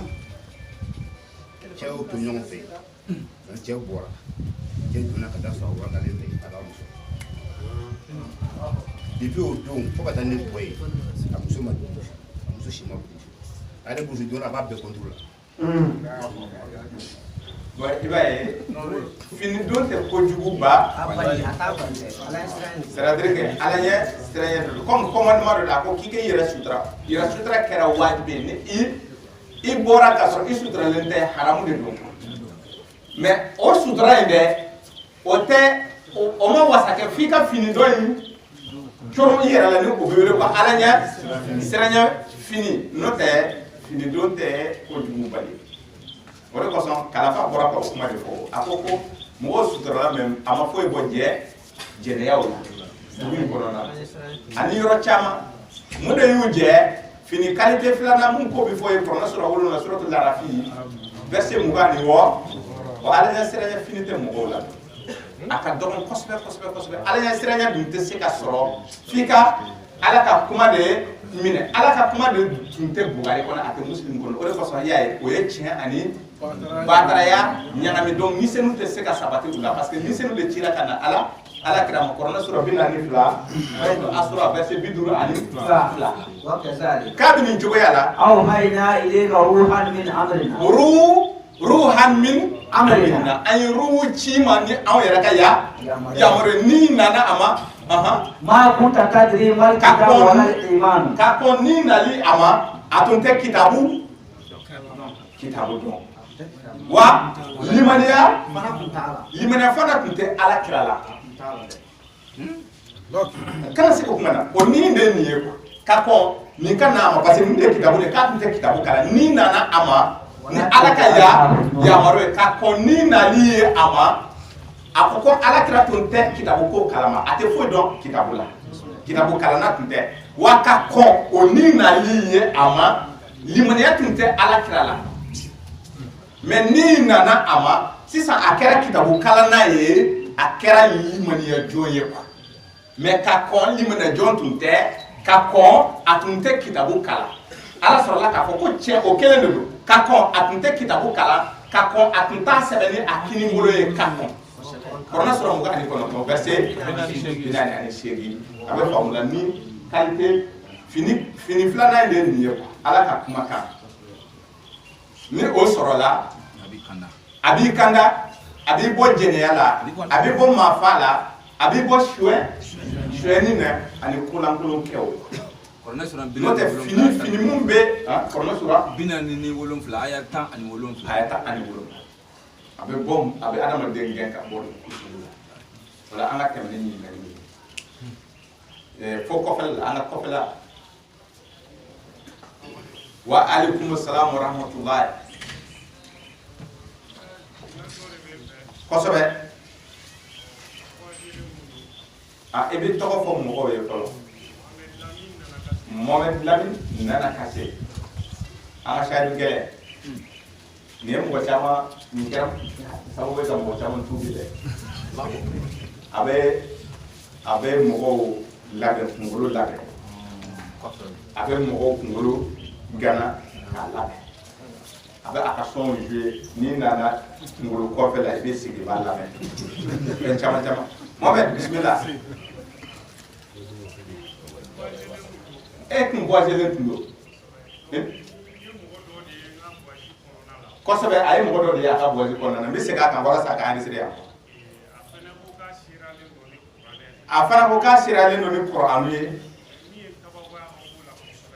cɛw to ɲɔgɔn fɛ cɛw bɔra cɛ donna ka taa sɔrɔ a warakalen fɛ a b'a muso depuis o don fo ka taa ne bɔ ye a muso ma don a muso si ma bon a yɛrɛ burusi donna a b'a bɛɛ contrôle la i b'a ye fini don tɛ kojugu ba c'est-à-dire que ala ɲɛ siranya de don comme commandement dɔ la a ko k'i k'i yɛrɛ sutura kɛra wajibi ye ni i bɔra k'a sɔrɔ i suturalen tɛ haramu de don mais o sutura in dɛ o tɛ o ma wasa kɛ f'i ka fini dɔ in coro i yɛrɛ la ni o bɛ wele ko ala ɲɛ siranya fini n'o tɛ fini don tɛ kojugu bali o de kosɔn kalafa bɔra ka o kuma de fɔ a ko ko mɔgɔw suturala mɛ a ma foyi bɔ jɛnɛyaw la dugu in kɔnɔna ani yɔrɔ caman mun de y'u jɛ fini qualité filanan mun ko bɛ fɔ ye kɔrɔna sɔrɔ wolonwula suratul arafi verset 20 ni wɔ wa ala ɲɛ siranya fini tɛ mɔgɔw la a ka dɔgɔn kosɛbɛ kosɛbɛ kosɛbɛ ala ɲɛ siranya dun tɛ se ka sɔrɔ f'i ka ala ka kuma de minɛ ala ka kuma de tun tɛ bugari kɔnɔ a tɛ muslim kɔnɔ o de kosɔn i y'a ye o ye tiɲɛ ani bataraya ɲagami donc misɛnninw tɛ se ka sabati u la parce que misɛnninw de cira ka na ala kira ma kɔrɔna sɔrɔ 42 a sɔrɔ verset 52 k'a bɛ nin cogoya la awhayna ilayka ruhan min amrina ruhan min amrina an ye ruhu ci ma ni anw yɛrɛ ka yamaruya ni nana a ma ma kunta tadri mal kitab wala iman ka kɔn ni nali a ma a tun tɛ kitabu dɔn wa limaniya fana tun tɛ ala kira la kana se o kuma na o ni de nin ye ka kɔn nin ka na a ma parce que nin de kitabu de k'a tun tɛ kitabu kalan ni nana a ma ni ala ka yamaru ye ka kɔn ni nali ye a ma a ko ko ala kira tun tɛ kitabu ko kalama a tɛ foyi dɔn kitabu kalanna tun tɛ wa ka kɔn o ni nali ye a ma limaniya tun tɛ ala kira la mais ni nana a ma sisan a kɛra kitabu kalanna ye a kɛra limaniya jɔn ye quoi mais ka kɔn limaniya jɔn tun tɛ ka kɔn a tun tɛ kitabu kalan ala sɔrɔla k'a fɔ ko tiɲɛ o kelen de don ka kɔn a tun tɛ kitabu kalan ka kɔn a tun t'a sɛbɛn ni a kini bolo ye ka kɔn kɔrɔna sɔrɔ 29 verset 48 a bɛ faamu la ni qualité fini filanan in de ye nin ye ala ka kumakan ni o sɔrɔla a b'i kanda a b'i bɔ jɛnɛya la a b'i bɔ maafa la a b'i bɔ suɲɛni na ani kolankolon kɛw n'o tɛ fini mun bɛ kɔrɔna sɔrɔ 47 aya 17 a bɛ adamaden gɛn ka bɔ o la an ka tɛmɛ ni ɲininkali ye fo kɔfɛla la an ka kɔfɛla wa alaikum salam wa rahmatullahi kosɛbɛ i bɛ tɔgɔ fɔ mɔgɔw ye fɔlɔ Mohamed Lamine nana ka se an ka sari gɛlɛ nin ye mɔgɔ caman nin kɛra sababu ye ka mɔgɔ caman tuubi dɛ a bɛ mɔgɔw labɛn kunkolo labɛn a bɛ mɔgɔw kunkolo gana k'a labɛn a bɛ a ka sɔnw jouer n'i nana kunkolo kɔfɛ la i bɛ sigi i b'a labɛn fɛn caman caman Mohamed bisimila e tun voiselen tun don kosɛbɛ a ye mɔgɔ dɔ de ye a ka voisin kɔnɔna na n bɛ segin a kan walasa a ka enregistrer yan a fana ko k'a siralen don ni Kur'anu ye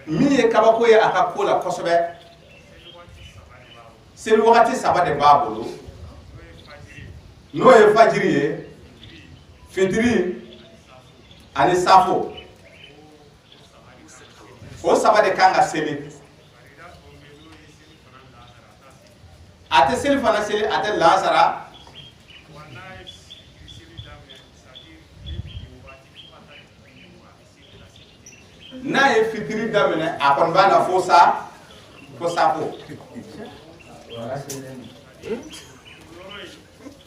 min ye kabako ye a ka ko la kosɛbɛ seli wagati 3 de b'a bolo n'o ye fajiri ye fitiri ani safo o 3 de kan ka seli a tɛ seli fana seli a tɛ lansara n'a ye fitiri daminɛ a kɔni b'a la fo safo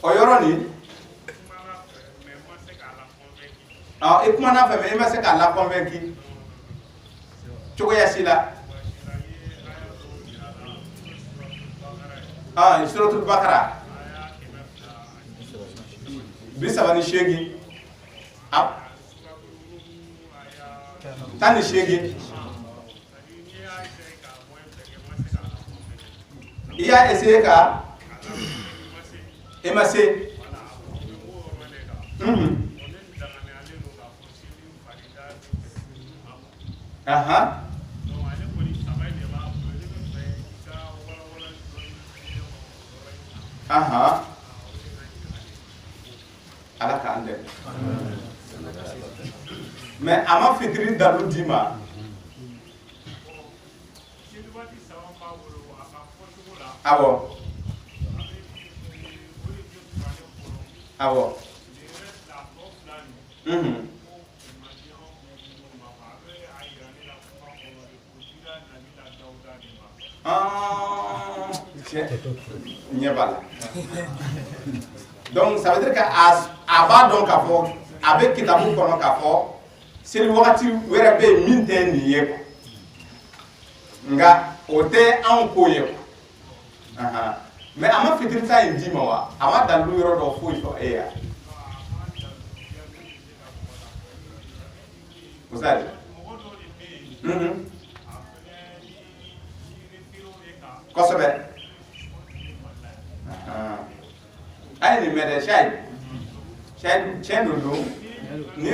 o yɔrɔ nin i kumana fɛ mɛ i ma se k'a la convaincre cogoya si la suratul Baqara bisabani shegi tani shegi iya essayer ka emase ala ka ande mais ama fitri dalu dima awo donc ça veut dire que aba donc a fo avec kitabu kono ka fo c'est le wakati wera be minte ni ye nga ote an ko ye mais ama fitri ta indi ma wa ama dalu yoro do fo ifo eya vous savez kosobe ay ni mede shay chendo do ni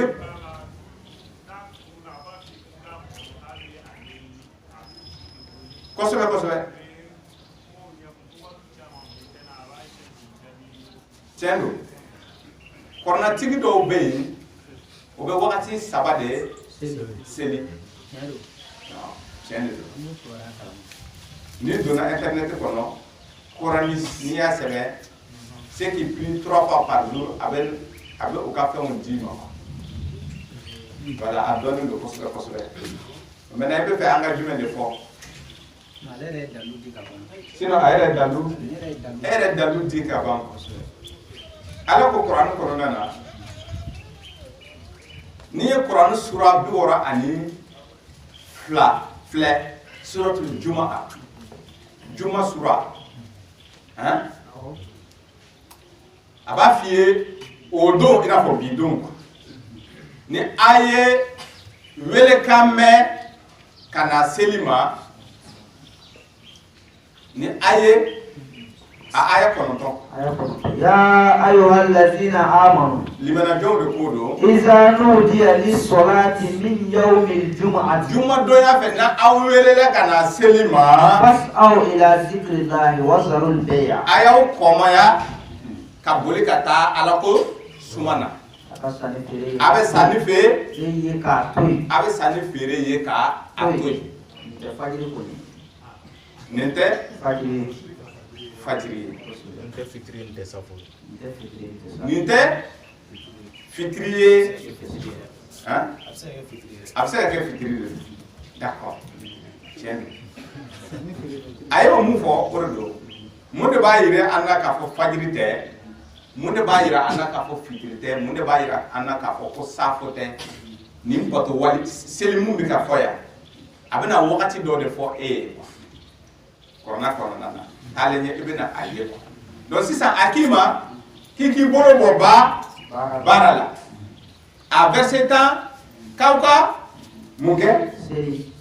kosobe chendo korna tigi do be o be wakati sabade seli chendo ni donna internet kono coranis ni ya sebe c'est qui prie 3 fois par jour avec au café on dit non voilà a donné le poste maintenant il peut faire engagement de fond sinon elle est dans l'outil qu'avant alors que Coran corona ni Coran sura biora ani fla suratul Jumaa Juma sura hein aba fie odo ina fo bidon ni aye wele kame kana selima ni aye aya konoton ya ayyuhal ladina amanu limana jawde kodo iza nudiya lis salati min yawmil jum'ati juma do ya fe na awelele kana selima fas'au ila zikrillahi wa zarul bay'a aya koma ya kabuli kata alako sumana abe sanife ye ka toy abe sanifere ye ka atoy de fajiri ko nente fajiri nte fitri nte safo ninte fitrier hein absent que fitrier d'accord tiens ayo mu fo ordo mu de ba yire anga ka fo fajiri te mu de ba yira anga ka fo fitri te mu de ba yira anga ka fo ko safo te nim poto wali selimu bi ka foya abena wakati do de fo corona na alenye ibena aye ko donc si ça akima kiki boro boba barala a verset temps kauka muge seli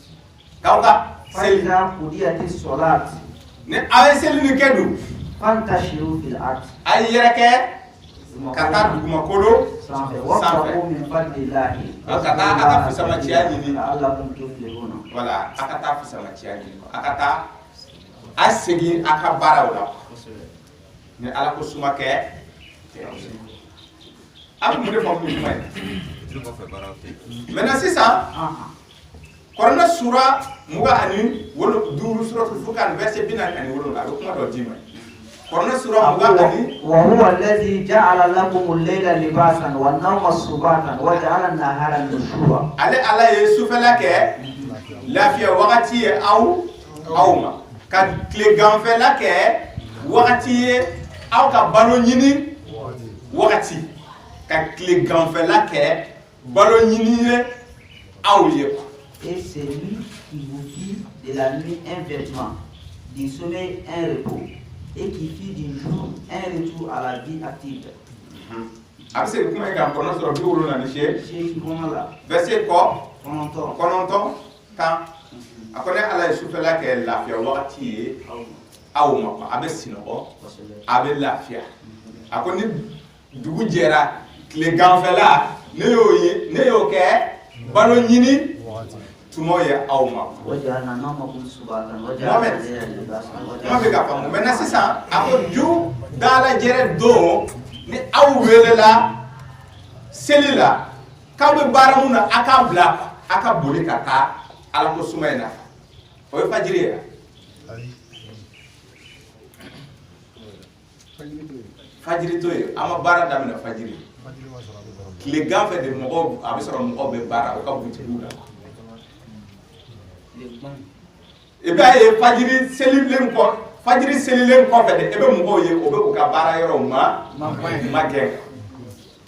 kauka seli faida kudiyati salat ne awe seli ni kedu fantashiru fil ard ay yereke kata duguma kodo wa min fadlillahi akata aka fisama ciani ni allakum tuflihuna voilà akata fisama ciani akata asegi aka barawla ni ala ko suma ke am mu defam ni may maintenant c'est ça korona sura muga ani wolo duru suratul furqan verset binan ani wolo la ko ma do dima korona sura muga ani wa huwa alladhi ja'ala lakum al-layla libasan wan nawma subatan wa ja'ala an-nahara nushura ala yesu fela ke lafiya wakati awma kan kle ganfɛ la kɛ wagati ye aw ka balo ɲini wagati ka kle ganfɛ la kɛ balo ɲini ye aw ye et c'est lui qui vous fit de la nuit un vêtement du sommeil un repos et qui fit du jour un retour à la vie active. A bɛ se kuma in kan kɔnɔ sɔrɔ 78 la. verset kɔ 9 10 a ko ne Ala ye sufɛla kɛ lafiya wagati ye aw ma quoi a bɛ sinɔgɔ a bɛ lafiya a ko ni dugu jɛra tile ganfɛla ne y'o kɛ balo ɲini tuma ye aw ma. Kuma bɛ ka faamu maintenant sisan a ko ju dalajɛrɛ don ni aw welela seli la k'aw bɛ baara mun na a k'a bila a ka boli ka taa Ala ko suma in na o ye fajiri ye fajiri to ye an ma baara daminɛ fajiri tile ganfɛ de mɔgɔw a bɛ sɔrɔ mɔgɔw bɛ baara o ka butigiw la i b'a ye fajiri selilen kɔfɛ de i bɛ mɔgɔw ye o bɛ u ka baara yɔrɔw ma gɛn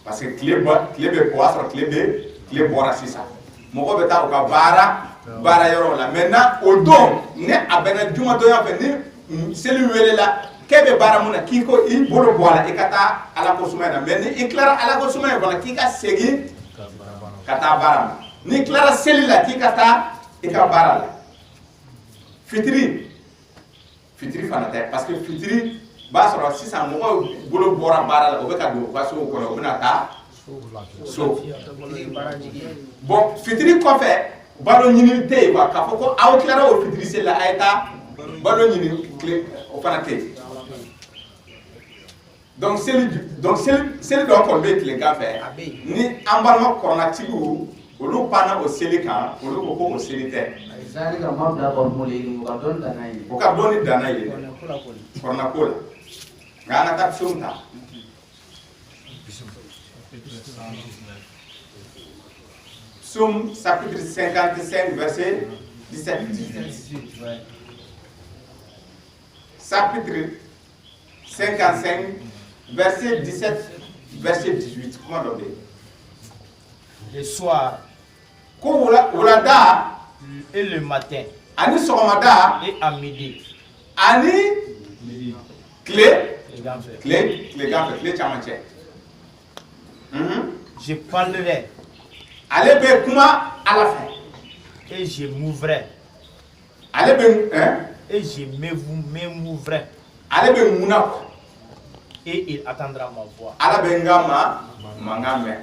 parce que tile bɛ o y'a sɔrɔ tile bɔra sisan mɔgɔw bɛ taa u ka baara yɔrɔw la maintenant o don ne a bɛnna jumadonya fɛ ni seli welela k'e bɛ baara mun na k'i ko i bolo bɔ a la i ka taa Ala ko suma in na mais ni i tilara Ala ko suma in fana k'i ka segin ka taa baara ma n'i tilara seli la k'i ka taa i ka baara la fitiri fana tɛ parce que fitiri b'a sɔrɔ sisan mɔgɔw bolo bɔra baara la o bɛ ka don u ka sow kɔnɔ u bɛna taa so bon fitiri kɔfɛ balo ɲini tɛ yen quoi k'a fɔ ko aw tilara o fitiri seli la a ye taa balo ɲini tile o fana tɛ yen donc seli dɔ kɔni bɛ tilegan fɛ ni an balima kɔrɔnatigiw olu panna o seli kan olu ko ko o seli tɛ o ka dɔn ni danna ye kɔrɔnako la nka an ka taa fɛnw ta Psaume chapitre 55 verset 17. Chapitre 55 verset 17 verset 18. Comment l'on dit? Le soir. Et le matin. Ani sɔgɔmada. Et à midi. Ani tile camancɛ. Je parlerai. Ale bɛ kuma Ala fɛ. Et je m'ouvrais. Ale bɛ et je m'ouvrais. Ale bɛ munna. Et il attendra ma voix. Ala bɛ n ka mankan mɛn.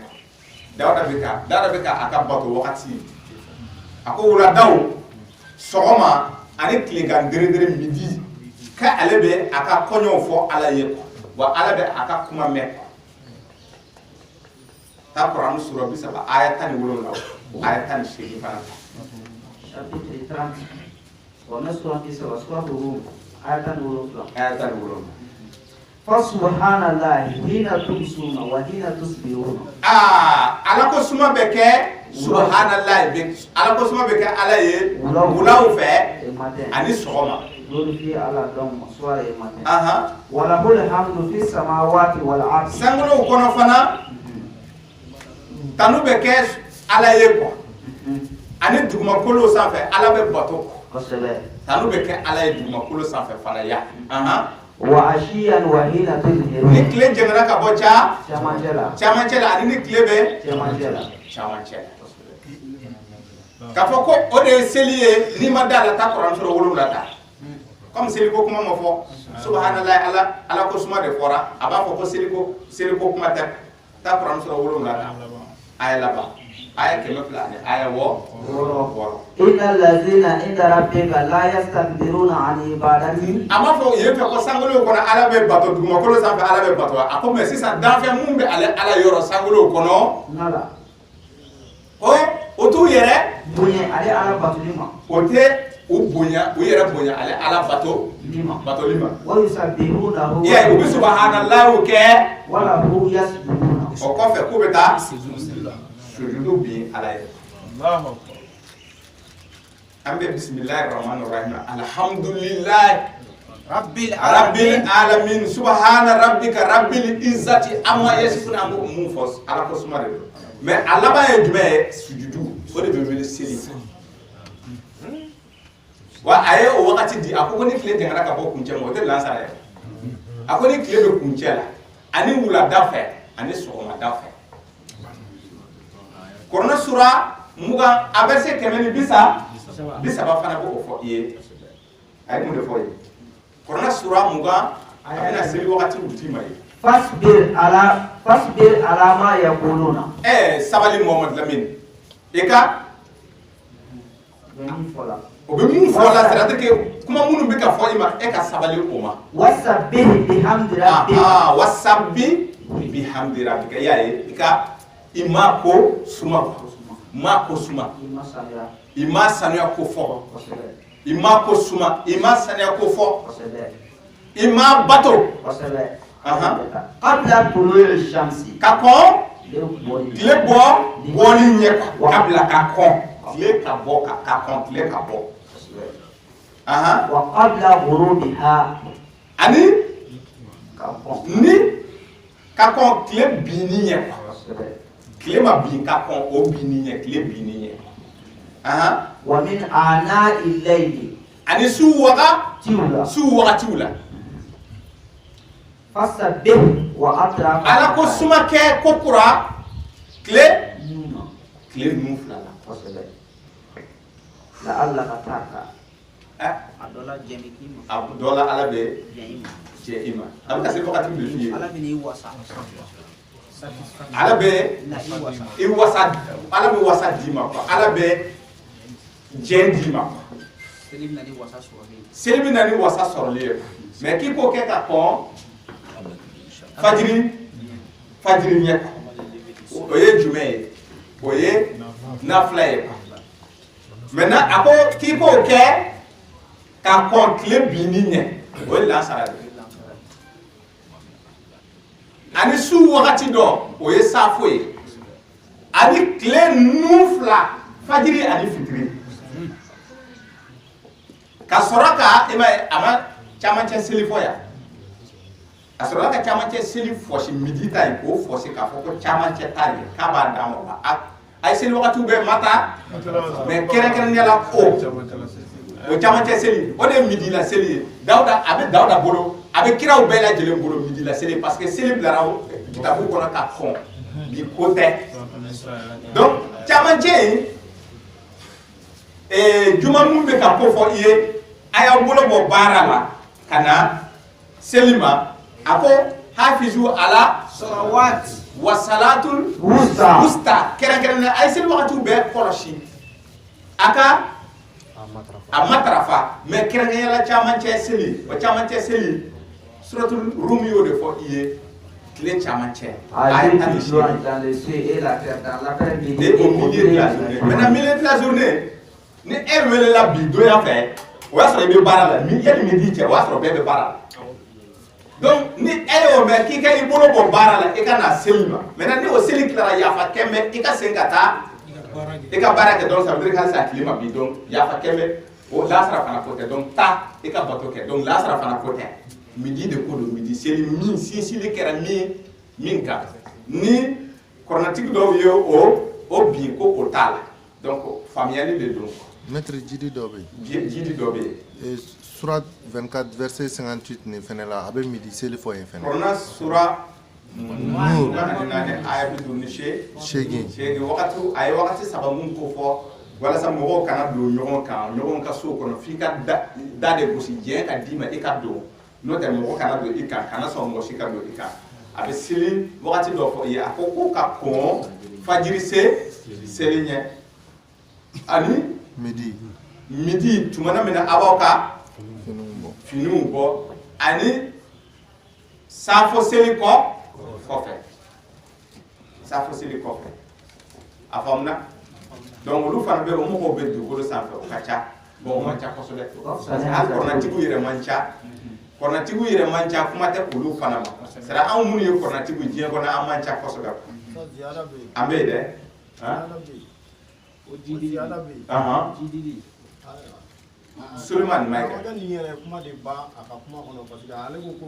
Dawuda bɛ ka a ka bato wagati. A ko wuladaw sɔgɔma ani tilegan dere midi ka ale bɛ a ka kɔɲɔw fɔ Ala ye wa Ala bɛ a ka kuma mɛn. Ta Quran sura 30 ayat 17 ayat 18 fana. Chapitre 30. Wannan sura ke sura Rum ayat 17. Fasubhanallahi hina tumsuna wa hina tusbihuna. Ala ko suma bɛ kɛ subhanallahi Ala ko suma bɛ kɛ Ala ye wulaw fɛ ani sɔgɔma. Glorifie Allah donc soir et matin. Wa lahul hamdu fis samawati wal ardh. Sangolo kono fana tanu bɛ kɛ Ala ye quoi. Ani dugumakolo sanfɛ Ala bɛ bato. Kosɛbɛ. Tanu bɛ kɛ Ala ye dugumakolo sanfɛ fana ya. Wa ashiyan wa hina tuzhirun. Ni tile jɛngɛna ka bɔ camancɛ la ani ni tile bɛ camancɛ la. K'a fɔ ko o de ye seli ye n'i ma da la taa Kuran sura 7 ta. Comme seli ko kuma ma fɔ subhanallahi Ala ko suma de fɔra a b'a fɔ ko seli ko kuma tɛ taa Kuran sura 7 ta. Aya laban aya 200 ani aya 6. Innal ladzina inda rabbika la yastakbiruna an ibadati. A ma fɔ yen fɛ ko sangolo kɔnɔ Ala bɛ bato dugumakolo sanfɛ Ala bɛ bato a ko mais sisan danfɛn mun bɛ Ala yɔrɔ sangolo kɔnɔ. Nala. O t'u yɛrɛ bonya ale Ala batoli ma. O tɛ u bonya u yɛrɛ bonya ale Ala batoli ma. Wa yusabbihunahu. Ya u bɛ subhanallahi kɛ. Wala hu yasjuduna. O kɔfɛ k'u bɛ taa sujudu bin Ala ye. An bɛ bismillahir rahmanir rahim alhamdulillahi rabbil alamin subhana rabbika rabbil izzati amma yasifuna mun fɔ Ala ko suma de mais a laban ye jumɛn ye sujudu o de bɛ wele seli wa a ye o wagati di a ko ni tile jɛngɛna ka bɔ kuncɛ ma o tɛ lansara ye a ko ni tile bɛ kuncɛ la ani wulada fɛ ani sɔgɔmada fɛ Korona sura mugan a bɛ se 130 fana b'o fɔ i ye a ye mun de fɔ ye Korona sura mugan a bɛna seli wagati d'i ma ye fasbir ala ma yaquluna sabali Muhammad Lamine e ka o bɛ mun fɔ la c'est-à-dire que kuma minnu bɛ ka fɔ i ma e ka sabali o ma wasabbih bihamdi rabbika wasabbih bihamdi rabbika y'a ye i ka i ma ko suma ma ko suma i ma sanuya ko fɔ i ma ko suma i ma sanuya ko fɔ i ma bato qabla tulu'i shamsi ka kɔn tile bɔ bɔli ɲɛ kabla ka kɔn tile ka bɔ ka kɔn tile ka bɔ wa qabla ghurubiha ani ni ka kɔn tile binni ɲɛ tile ma bin ka kɔn o binni ɲɛ tile binni ɲɛ wa min ana'i layli ani su wagatiw la fasabbih wa atrafa ala ko suma kɛ ko kura tile ninnu fila la la'allaka tarka a dɔ la jɛn k'i ma a dɔ la ala bɛ jɛ i ma a bɛ ka se wagati min f'i ye ala bɛ n'i wasa ala bɛ i wasa ala bɛ wasa d'i ma quoi ala bɛ jɛn d'i ma seli bɛ na ni wasa sɔrɔli seli bɛ na ni wasa sɔrɔli ye mais k'i k'o kɛ ka kɔn fajiri ɲɛ o ye jumɛn ye o ye nafila ye maintenant a ko k'i k'o kɛ ka kɔn tile binni ɲɛ o ye lansara ye ani su wagati dɔ o ye safo ye ani tile ninnu fila fajiri ani fitiri ka sɔrɔ ka a ma camancɛ seli fɔ yan a sɔrɔla ka camancɛ seli fɔsi midi ta ye k'o fɔsi k'a fɔ ko camancɛ ta ye k'a b'a d'a ma a ye seli wagatiw bɛɛ mata mais kɛrɛnkɛrɛnnenya la o camancɛ seli o de ye midi la seli ye Dawuda a bɛ Dawuda bolo a bɛ kiraw bɛɛ lajɛlen bolo midi la seli parce que seli bilara kitabu kɔnɔ ka kɔn bi ko tɛ donc camancɛ in juma mun bɛ ka ko fɔ i ye a y'aw bolo bɔ baara la ka na seli ma a ko hafizu ala salawat wa salatul wusta kɛrɛnkɛrɛnnen a ye seli wagatiw bɛɛ kɔlɔsi a ka a matarafa mais kɛrɛnkɛrɛnnenya la camancɛ seli o camancɛ seli suratul rum y'o de fɔ i ye tile camancɛ maintenant milieu de la journée ni e welela bi donya fɛ o y'a sɔrɔ i bɛ baara la yanni midi cɛ o y'a sɔrɔ bɛɛ bɛ baara la donc ni e y'o mɛn k'i ka i bolo bɔ baara la i ka na seli ma maintenant ni o seli tilara yafa kɛmɛ i ka segin ka taa i ka baara kɛ donc ça veut dire que hali tile ma bi donc yafa kɛmɛ o lasara fana ko tɛ donc taa i ka bato kɛ donc lasara fana ko tɛ midi de ko don midi seli min sinsinli kɛra min kan ni kɔrɔnatigi dɔw ye o bin ko o t'a la donc faamuyali de don. Maître Djidi dɔ bɛ yen. Djidi dɔ bɛ yen. Surat 24 verset 58 nin fɛnɛ la a bɛ midi seli fɔ yen fɛnɛ. Kɔrɔna sura Nur aya 58 wagati a ye wagati saba mun ko fɔ walasa mɔgɔw kana don ɲɔgɔn ka so kɔnɔ f'i ka da de gosi diɲɛ ka d'i ma i ka don n'o tɛ mɔgɔ kana don i kan kana sɔn mɔgɔ si ka don i kan a bɛ seli wagati dɔ fɔ i ye a ko ko ka kɔn fajiri seli ɲɛ ani midi tumana min na a b'aw ka finiw bɔ ani safo seli kɔfɛ a faamuna donc olu fana bɛ o mɔgɔw bɛ dugukolo sanfɛ o ka ca bon o man ca kosɛbɛ parce que hali kɔrɔnatigiw yɛrɛ man ca kuma tɛ olu fana ma c'est à dire anw minnu ye kɔrɔnatigiw diɲɛ kɔnɔ an man ca kosɛbɛ an bɛ yen dɛ Suleiman Maïga nin yɛrɛ kuma de ba a ka kuma kɔnɔ parce que ale ko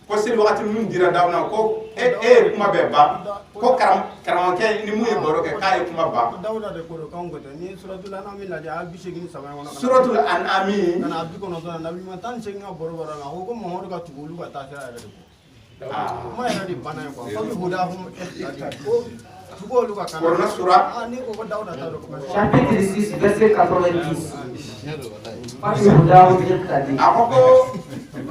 ko seli wagati min dira Dawuda ko e kuma bɛ ban ko karamɔgɔkɛ ni mun ye baro kɛ k'a ye kuma ban suratul an'am chapitre 6 verset 90 a ko ko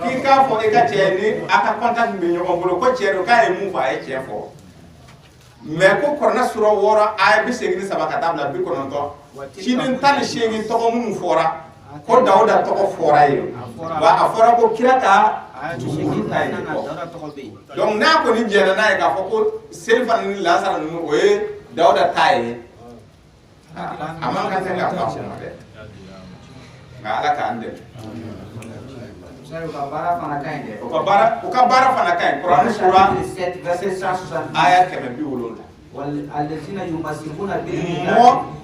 k'i k'a fɔ i ka cɛ ni a ka contact bɛ ɲɔgɔn bolo ko cɛ do k'a ye mun fɔ a ye cɛ fɔ mais ko Kuranɛ sura 6 aya 83 ka taa bila 90 ciden 18 tɔgɔ minnu fɔra ko Dawuda tɔgɔ fɔra ye wa a fɔra ko kira ka donc n'a kɔni jɛnna n'a ye k'a fɔ ko Selifana ni Lasara ninnu o ye Dawuda ta ye a man kan tɛ ka ban o ma dɛ nka Ala k'an dɛmɛ u ka baara fana ka ɲi Kuranɛ sura aya 170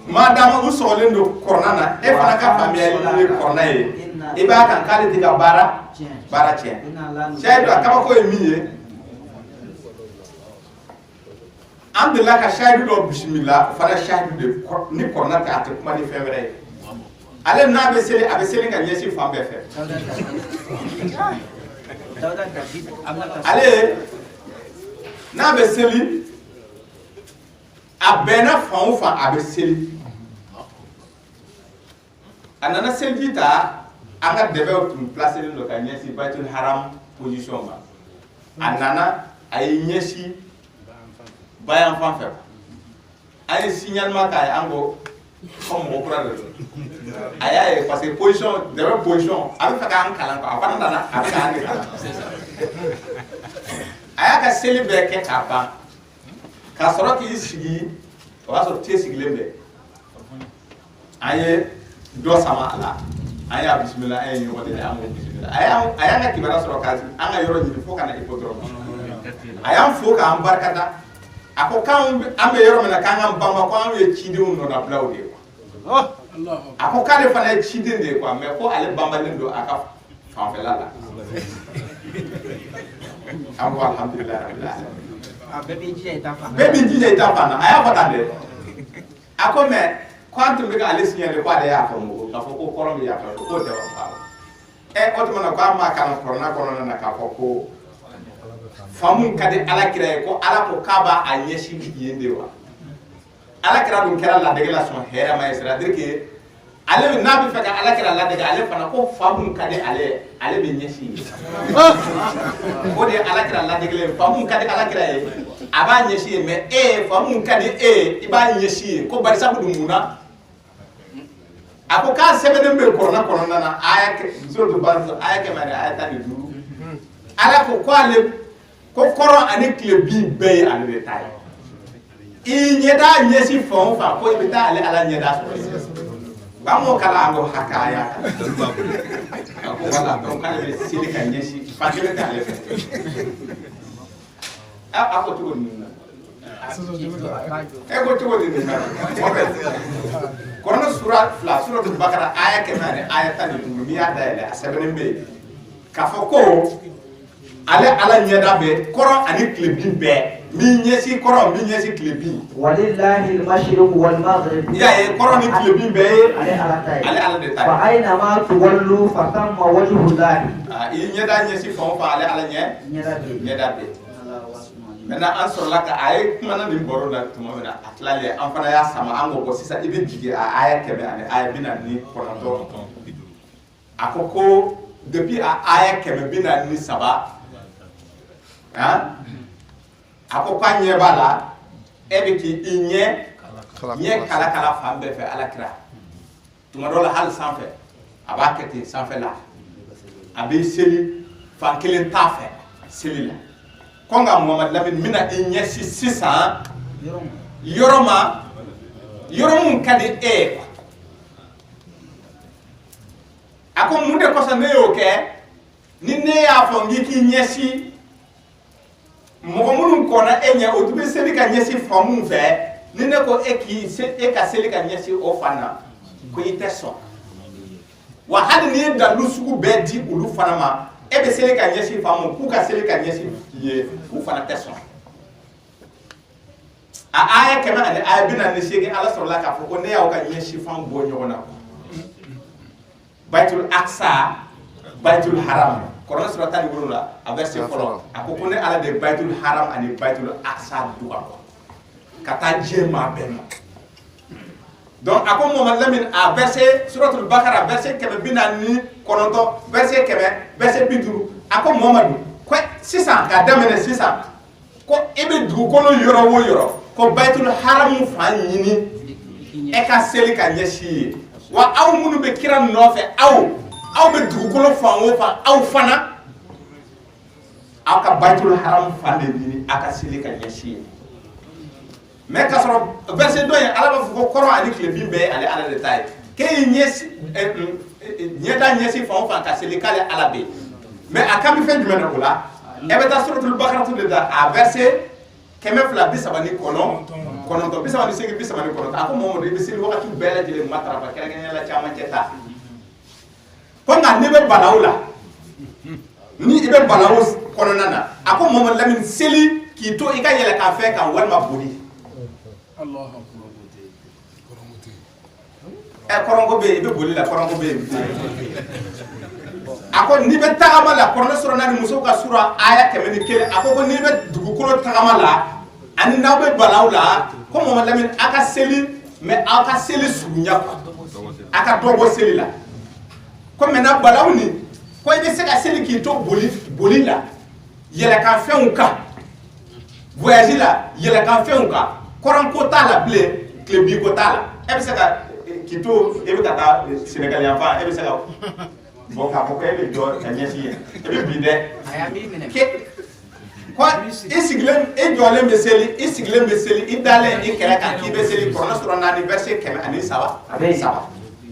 maa dama u sɔgɔlen don Kuranɛ na e fana ka faamuyali ye Kuranɛ ye i b'a kan k'ale tɛ ka baara tiɲɛ sayidu a kabako ye min ye an delila ka sayidu dɔ bisimila o fana sayidu de ni Kuranɛ tɛ a tɛ kuma ni fɛn wɛrɛ ye ale n'a bɛ seli a bɛ seli ka ɲɛsin fan bɛɛ fɛ ale n'a bɛ seli a bɛnna fan o fan a bɛ seli a nana seliji ta an ka dɛbɛw tun placelen don ka ɲɛsin Baitul Haram position ma a nana a ye ɲɛsin bayan fan fɛ a ye signalement k'a ye an ko mɔgɔ kura de don a y'a ye parce que position dɛbɛ position a bɛ fɛ k'an kalan quoi a fana nana a bɛ k'an de kalan a y'a ka seli bɛɛ kɛ k'a ban k'a sɔrɔ k'i sigi o b'a sɔrɔ te sigilen bɛ an ye dɔ sama a la an y'a bisimila an ye ɲɔgɔn deli an b'o bisimila a y'an ka kibaruya sɔrɔ ka an ka yɔrɔ ɲini fo ka na hippodrome a y'an fo k'an barikada a ko k'an bɛ yɔrɔ min na k'an ka banba ko an ye cidenw nɔnabilaw de ye quoi a ko k'ale fana ye ciden de ye quoi mais ko ale banbalen don a ka fanfɛla la an ko alhamdulilayi rabbil alamin bɛɛ b'i jija i ta fan na a y'a fɔ tan dɛ a ko mais ko an tun bɛ k'ale signalé ko ale y'a faamu k'a fɔ ko kɔrɔ bɛ yafa k'o tɛ wa o tuma na ko an m'a kalan Kuranɛ kɔnɔna na k'a fɔ ko faamu ka di Alakira ye ko Ala ko k'a b'a ɲɛsin yen de wa Alakira dun kɛra ladege la sɔn hɛrɛ ma ye c'est-à-dire que ale n'a bɛ fɛ ka Alakira ladege ale fana ko faamu ka di ale ye ale bɛ ɲɛsin ye o de ye Alakira ladegelen faamu ka di Alakira ye a b'a ɲɛsin ye mais faamu ka di i b'a ɲɛsin ye ko barisa dun mun na a ko k'a sɛbɛnnen bɛ Kuranɛ kɔnɔna na aya suratul Baqara aya 115 Ala ko ale ko kɔrɔ ani tile bin bɛɛ ye ale de ta ye i ɲɛda ɲɛsin fan o fan ko i bɛ taa ale Ala ɲɛda sɔrɔ ba m'o kalan an ko hakaya a ko wala donc k'ale bɛ seli ka ɲɛsin fan kelen t'ale fɛ a ko cogo di nin na e ko cogo di nin na Kuranɛ sura 2 suratul Baqara aya 100 aya 15 n'i y'a dayɛlɛ a sɛbɛnnen bɛ yen k'a fɔ ko ale Ala ɲɛda bɛ kɔrɔ ani tile bin bɛɛ min ɲɛsin kɔrɔ min ɲɛsin tile bin walillahi al-mashriq wal maghrib i y'a ye kɔrɔ ni tile bin bɛɛ ye ale Ala de ta ye fa aynama tuwallu fa thamma wajhullahi i ɲɛda ɲɛsin fan o fan ale Ala ɲɛda bɛ maintenant an sɔrɔla ka a ye kumana nin baro la tuma min na a tilalen an fana y'a sama an ko bɔ sisan i bɛ jigin a aya 100 ani aya 49 a ko depuis a aya 143 a ko k'a ɲɛ b'a la e bɛ k'i ɲɛ kala fan bɛɛ fɛ Alakira tuma dɔ la hali sanfɛ a b'a kɛ ten sanfɛla a bɛ seli fan kelen t'a fɛ seli la ko nka Muhamadu Lamini mina i ɲɛsin sisan yɔrɔ ma yɔrɔ mun ka di e ye a ko mun de kosɔn ne y'o kɛ ni ne y'a fɔ n k'i ɲɛsin mɔgɔ minnu kɔnna e ɲɛ o tun bɛ seli ka ɲɛsin fan mun fɛ ni ne ko e ka seli ka ɲɛsin o fan na ko i tɛ sɔn wa hali n'i ye dalu sugu bɛɛ di olu fana ma e be seli ka ɲɛsi faamu k'u ka seli ka ɲɛsi ye u fana tɛ sɔn a aya kɛmɛ ani aya 48 ala sɔrɔla k'a fɔ ko ne y'aw ka ɲɛsi fan bɔ ɲɔgɔn na Baitul Aqsa Baitul Haram Quran sura 17 la a verset fɔlɔ a ko ne ala de Baitul Haram ani Baitul Aqsa duga ka taa diɲɛ maa bɛɛ ma donc a ko Mohamed Lamine a verset suratul Baqara verset 49 verset 50 a ko Mohamadu ko sisan ka daminɛ sisan ko e bɛ dugukolo yɔrɔ o yɔrɔ ko Baitul Haram fan ɲini e ka seli ka ɲɛsi ye wa aw minnu bɛ kira nɔfɛ aw bɛ dugukolo fan o fan aw fana aw ka Baitul Haram fan de ɲini a ka seli ka ɲɛsi ye mais ka sɔrɔ verset dɔ in ala b'a fɔ ko kɔrɔ ani tilebin bɛɛ ale ala de ta ye k'e ɲɛda ɲɛsi fan o fan ka seli k'ale ala bɛ yen mais a kan bɛ fɛn jumɛn na o la e bɛ taa suratul Baqara de ta a verset 239 a ko Mamadu i bɛ seli wagati bɛɛ lajɛlen matarafa kɛrɛnkɛrɛnnenya la caman cɛ ta ko nka n'i bɛ balawu la ni i bɛ balawu kɔnɔna na a ko Mamadu Lamine seli k'i to i ka yɛlɛ k'a fɛ kan walima boli kɔrɔnko bɛ yen i bɛ boli la kɔrɔnko bɛ yen a ko n'i bɛ tagama la kɔrɔnɛ sɔrɔ n'a ni musow ka sura aya 101 a ko n'i bɛ dugukolo tagama la ani n'aw bɛ balawu la ko Mamadu Lamine a ka seli mais aw ka seli surunya a ka dɔ bɔ seli la ko maintenant balawu nin ko i bɛ se ka seli k'i to boli la yɛlɛkan fɛnw kan voyage la yɛlɛkan fɛnw kan kɔrɔnko t'a la bilen tilebinko t'a la e bɛ se ka k'i to e bɛ ka taa Sénégal yan fan e bɛ se ka bɔ k'a fɔ ko e bɛ jɔ ka ɲɛsin ye e bɛ bin dɛ ko i sigilen i jɔlen bɛ seli i sigilen bɛ seli i dalen i kɛrɛ kan k'i bɛ seli Kuranɛ sura 4 verset 103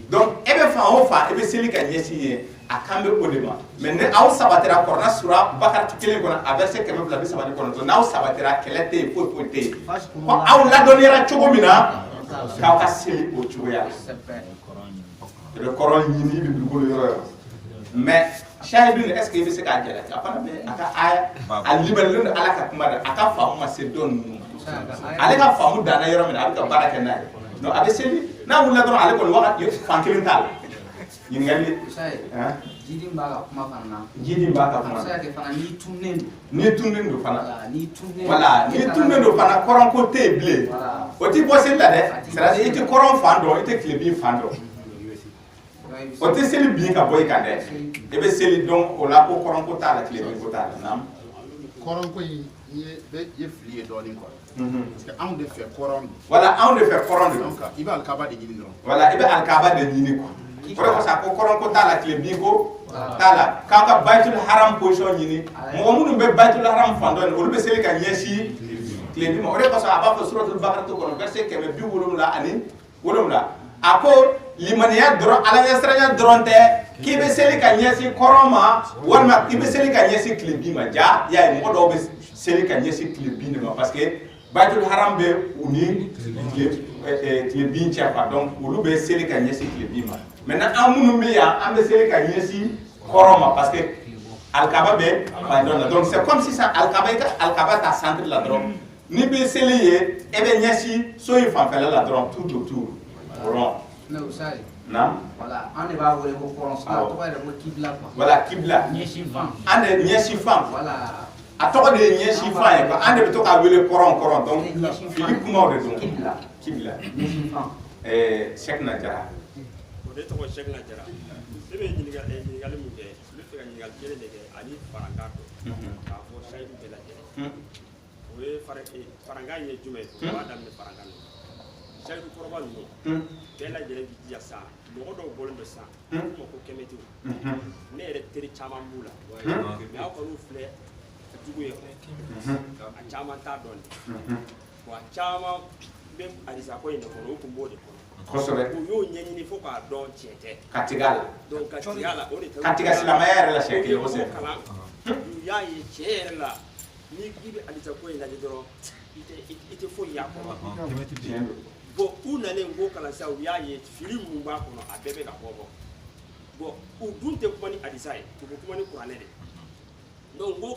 donc e bɛ fan o fan e bɛ seli ka ɲɛsin ye a kan bɛ o de ma mais ni aw sabatira Kuranɛ sura Bakara 1 kɔnɔ a verset 239 n'aw sabatira kɛlɛ tɛ yen foyi foyi tɛ yen ko aw ladɔnniyara cogo min na k'aw ka seli o cogoya la i bɛ kɔrɔn ɲini i bɛ dugukolo yɔrɔ yɔrɔ mais shahidun est ce que i bɛ se k'a jalaki a fana bɛ a ka aya a libéralen don ala ka kuma de a ka faamu ma se dɔ ninnu ale ka faamu danna yɔrɔ min na a bɛ ka baara kɛ n'a ye donc a bɛ seli n'a wulila dɔrɔn ale kɔni wagati fan kelen t'a la ɲininkali jidi b'a ka kuma fana na jidi b'a ka kuma a bɛ se ka kɛ fana n'i tunnen don fana voilà n'i tunnen don fana kɔrɔnko tɛ yen bilen o t'i bɔ seli la dɛ c'est à dire i tɛ kɔrɔn fan dɔn i tɛ tilebin fan dɔn o tɛ seli bin ka bɔ i kan dɛ i bɛ seli dɔn o la ko kɔrɔnko t'a la tilebinko t'a la naam kɔrɔnko in ye fili ye dɔɔnin quoi parce que anw de fɛ kɔrɔn don voilà anw de fɛ kɔrɔn don donc i bɛ alikaba de ɲini dɔrɔn voilà i bɛ alikaba de ɲini quoi o de kosɔn a ko kɔrɔnko t'a la tilebinko t'a la k'aw ka Baitul Haram position ɲini mɔgɔ minnu bɛ Baitul Haram fan dɔ olu bɛ seli ka ɲɛsin tilebin ma o de kosɔn a b'a fɔ suratul Baqara kɔnɔ verset 177 a ko limaniya dɔrɔn ala ɲɛsiranya dɔrɔn tɛ k'i bɛ seli ka ɲɛsin kɔrɔn ma walima i bɛ seli ka ɲɛsin tilebin ma ja y'a ye mɔgɔ dɔw bɛ seli ka ɲɛsin tilebin de ma parce que Baitul Haram bɛ u ni tilebin cɛ quoi donc olu bɛ seli ka ɲɛsin tilebin ma maintenant an minnu bɛ yan an bɛ seli ka ɲɛsin kɔrɔn ma parce que alikaba bɛ fan dɔ la donc c'est comme si sisan alikaba i ka alikaba ta centre la dɔrɔn n'i bɛ seli ye e bɛ ɲɛsin so in fanfɛla la dɔrɔn tout autour rond. mais Usai Naam. Voilà, an de b'a wele ko kɔrɔn a tɔgɔ yɛrɛ ko kibla quoi. Voilà, kibla. Ɲɛsin fan. An de ɲɛsin fan. Voilà. A tɔgɔ de ye ɲɛsin fan ye quoi. An de bɛ to k'a wele kɔrɔn donc fili kumaw de don. Kibla. Kibla. Ɲɛsin fan. Cheikh Najara. O de tɔgɔ Cheikh Najara. Ne bɛ ɲininkali min kɛ, n bɛ fɛ ka ɲininkali kelen de kɛ ani farankan dɔ. K'a fɔ sayidu bɛɛ lajɛlen. O ye farankan ye jumɛn ye? O b'a daminɛ farankan na. Sayidu kɔrɔba ninnu bɛɛ lajɛlen bi diya sa mɔgɔ dɔw bɔlen bɛ sa ko ko kɛmɛtiw ne yɛrɛ teri caman b'u la mais aw kɔni filɛ jugu ye a caman t'a dɔn de wa caman bɛ arizako in de kɔnɔ o tun b'o de kɔnɔ kosɛbɛ u y'o ɲɛɲini fo k'a dɔn tiɲɛ tɛ ka tigɛ a la donc ka tigɛ a la o de tɛ ka tigɛ silamɛya yɛrɛ la siɲɛ kelen o sen kalan u y'a ye tiɲɛ yɛrɛ la ni i bɛ arizako in lajɛ dɔrɔn i tɛ foyi y'a kɔnɔ bon u nalen ko kalansa u y'a ye fili minnu b'a kɔnɔ a bɛɛ bɛ ka bɔ bon u dun tɛ kuma ni hadisa ye u bɛ kuma ni kuranɛ de donc ko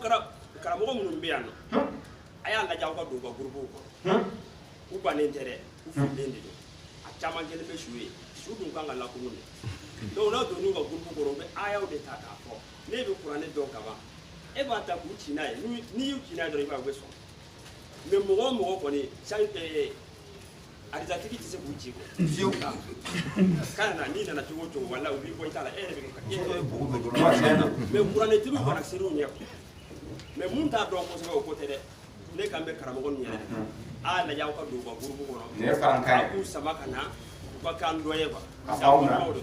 karamɔgɔ minnu bɛ yan nɔ a y'a lajɛ aw ka don u ka gurupuw kɔnɔ u bannen tɛ dɛ u fililen de don a caman kelen bɛ su ye su dun kan ka lakunun de donc n'a donn'u ka gurupu kɔnɔ u bɛ ayaw de ta k'a fɔ ne bɛ kuranɛ dɔn ka ban e b'a ta k'u ci n'a ye n'i y'u ci n'a ye dɔrɔn i b'a ye u bɛ sɔn mais mɔgɔ o mɔgɔ kɔni arizatigi tɛ se k'u ci kɔ fiyewu kan na n'i nana cogo o cogo wala u b'i bɔ i t'a la e yɛrɛ bɛ kɛ mais kuranɛtigiw fana ser'u ɲɛ mais mun t'a dɔn kosɛbɛ o ko tɛ dɛ ne kan bɛ karamɔgɔ nin yɛrɛ a lajɛ aw ka don u ka gurupu kɔnɔ a k'u sama ka na u ka kan dɔ ye quoi a ka labɔ de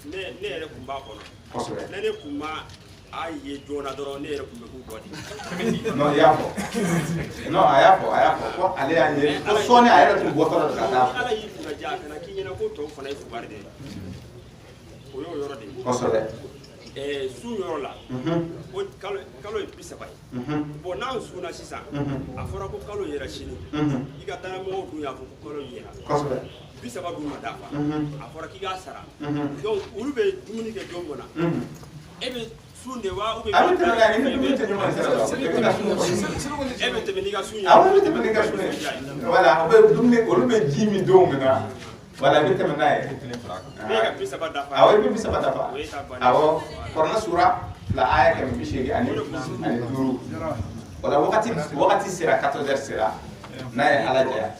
ne yɛrɛ kun b'a kɔnɔ ne kun ma a ye joona dɔrɔn ne yɛrɛ kun bɛ k'u dɔ de non i y'a fɔ non a y'a fɔ ko ale y'a ɲɛ ko sɔɔni a yɛrɛ tun bɔtɔ ka taa ala y'i kunna diya a kana k'i ɲɛna ko tɔw fana ye fugari de ye o y'o yɔrɔ de ye kosɛbɛ sun yɔrɔ la o kalo ye 30 ye bon n'an sunna sisan a fɔra ko kalo yɛrɛ sini i ka danamɔgɔw dun y'a fɔ ko kalo yɛrɛ kosɛbɛ 30 dun ma dafa a fɔra k'i k'a sara donc olu bɛ dumuni kɛ don kɔnɔ e bɛ sun de wa ou bien a bɛ tɛmɛ n'a ye ni dumuni tɛ ɲɔgɔn sira la e bɛ tɛmɛ n'i ka sun ye awɔ e bɛ tɛmɛ n'i ka sun ye voilà olu bɛ ji min don min na voilà i bɛ tɛmɛ n'a ye ne ka 30 dafa awɔ i bɛ 30 dafa awɔ kɔrɔna sura la aya 180 ani 5 wala wagati sera 14h sera n'a ye ala jaya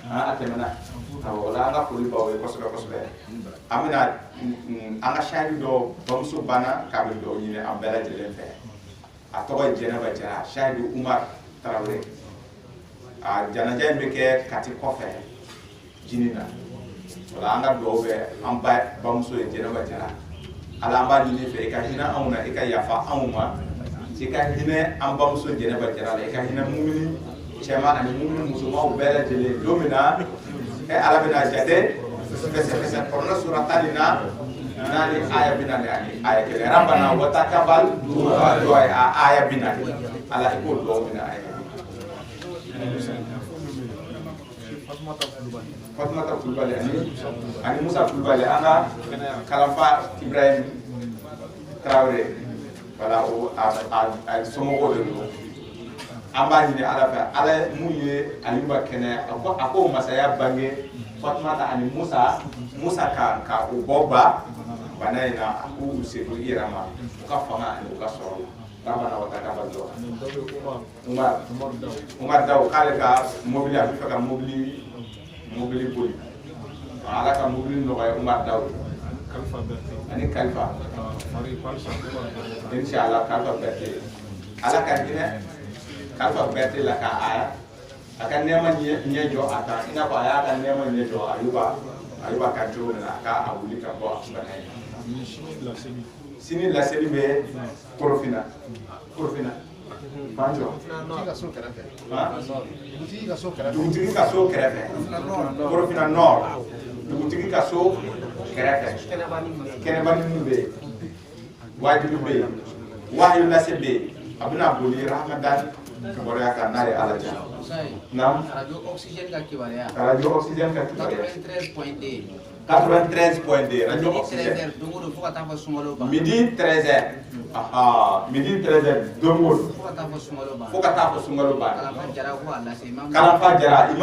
a tɛmɛna awɔ wala an ka foli b'aw ye kosɛbɛ kosɛbɛ an bɛna an ka sari dɔ bamuso banna k'a bɛ dɔw ɲini an bɛɛ lajɛlen fɛ a tɔgɔ ye jɛnɛba jara sari umar tarawele a janaja in bɛ kɛ kati kɔfɛ jini na wala an ka dɔw bɛ an ba bamuso ye jɛnɛba jara ala an b'a ɲini fɛ i ka hinɛ anw na i ka yafa anw ma i ka hinɛ an bamuso jɛnɛba jara la i ka hinɛ mumini cɛman ani mumini musomanw bɛɛ lajɛlen don min na ala bɛna jate fɛsɛfɛsɛ kɔrɔna sura 14 naani aya 40 ani aya 1 rabbana wa taqabbal du'a aya 40 ala i k'o dugawu minɛ aya Fatumata Kulubali ani Musa Kulubali an ka kalanfa Ibrahim Traore wala o a somɔgɔw de don an b'a ɲini ala fɛ ala mun ye Ayuba kɛnɛ a ko masaya bange Fatumata ani Musa ka o bɔ ba bana in na a k'u seko i yɛrɛ ma u ka fanga ani u ka sɔrɔ Rabbana wa taqabbal du'a Umar Daw k'ale ka mobili a bɛ fɛ ka mobili boli ala ka mobili nɔgɔya Umar Daw ani Kalifa inshallah Kalifa Berté ala ka hinɛ Kalifa Berté la ka a ka nɛɛma ɲɛ jɔ a kan i n'a fɔ a y'a ka nɛɛma ɲɛ jɔ Ayuba kan cogo min na a ka wuli ka bɔ bana in sini laseli bɛ Korofina Banjo dugutigi ka so kɛrɛfɛ Korofina Nord dugutigi ka so kɛrɛfɛ kɛnɛbani min bɛ yen wajibi bɛ yen wahayu lase bɛ yen a bɛna boli Ramadan kibaruya kan n'a ye ala diya naam radio oxygène ka kibaruya 93.2 radio oxygène midi 13h midi 13h dongo fo ka taa fɔ sunkalo banna kalanfa jara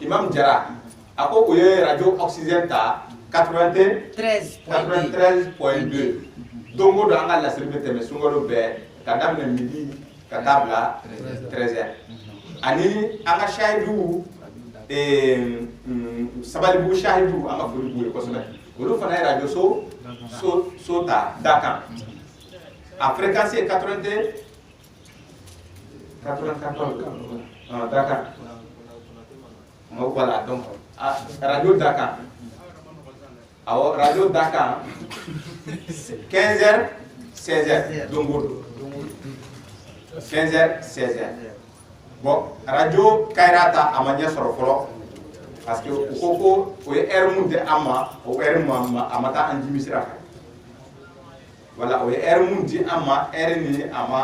imam jara a ko o ye radio oxygène ta 93.2 dongo don an ka lasiri bɛ tɛmɛ sunkalo bɛɛ ka daminɛ midi ka taa bila 13h ani an ka shahidu Sabalibugu shahidu an ka foli b'u ye kosɛbɛ olu fana ye radio so ta Dakan a fréquence ye 94 Dakan voilà donc radio Dakan awɔ radio Dakan 15h 16h dongo 15h 16h bon radio Kairata a ma ɲɛ sɔrɔ fɔlɔ parce que u ko ko o ye heure mun di an ma o heure a ma taa an jimi sira fɛ voilà o ye heure mun di an ma heure ni a ma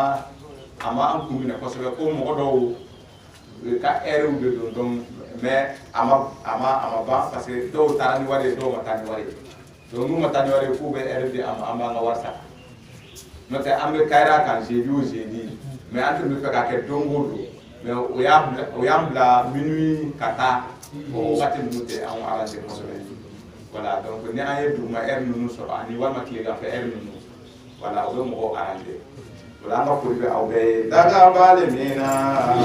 an kun minɛ kosɛbɛ ko mɔgɔ dɔw ka heure de don donc mais a ma ban parce que dɔw taara ni wari ye dɔw ma taa ni wari ye donc nous matani wale ko be RD am nga warsa note am be kaira kan jeudi mais entre nous feka ke dongodo mais o yambla minuit kata o wati minute on arranger ko voilà donc ni aye duma nous so ani wal makile ga fa nous voilà o mo arranger voilà ma ko be aw be daga bale mina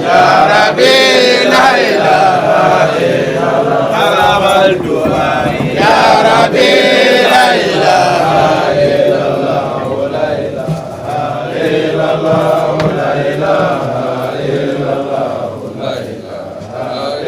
ya rabbi la ilaha illallah arabal du'a ya rabbi la ilaha illallah la ilaha illallah la ilaha illallah la ilaha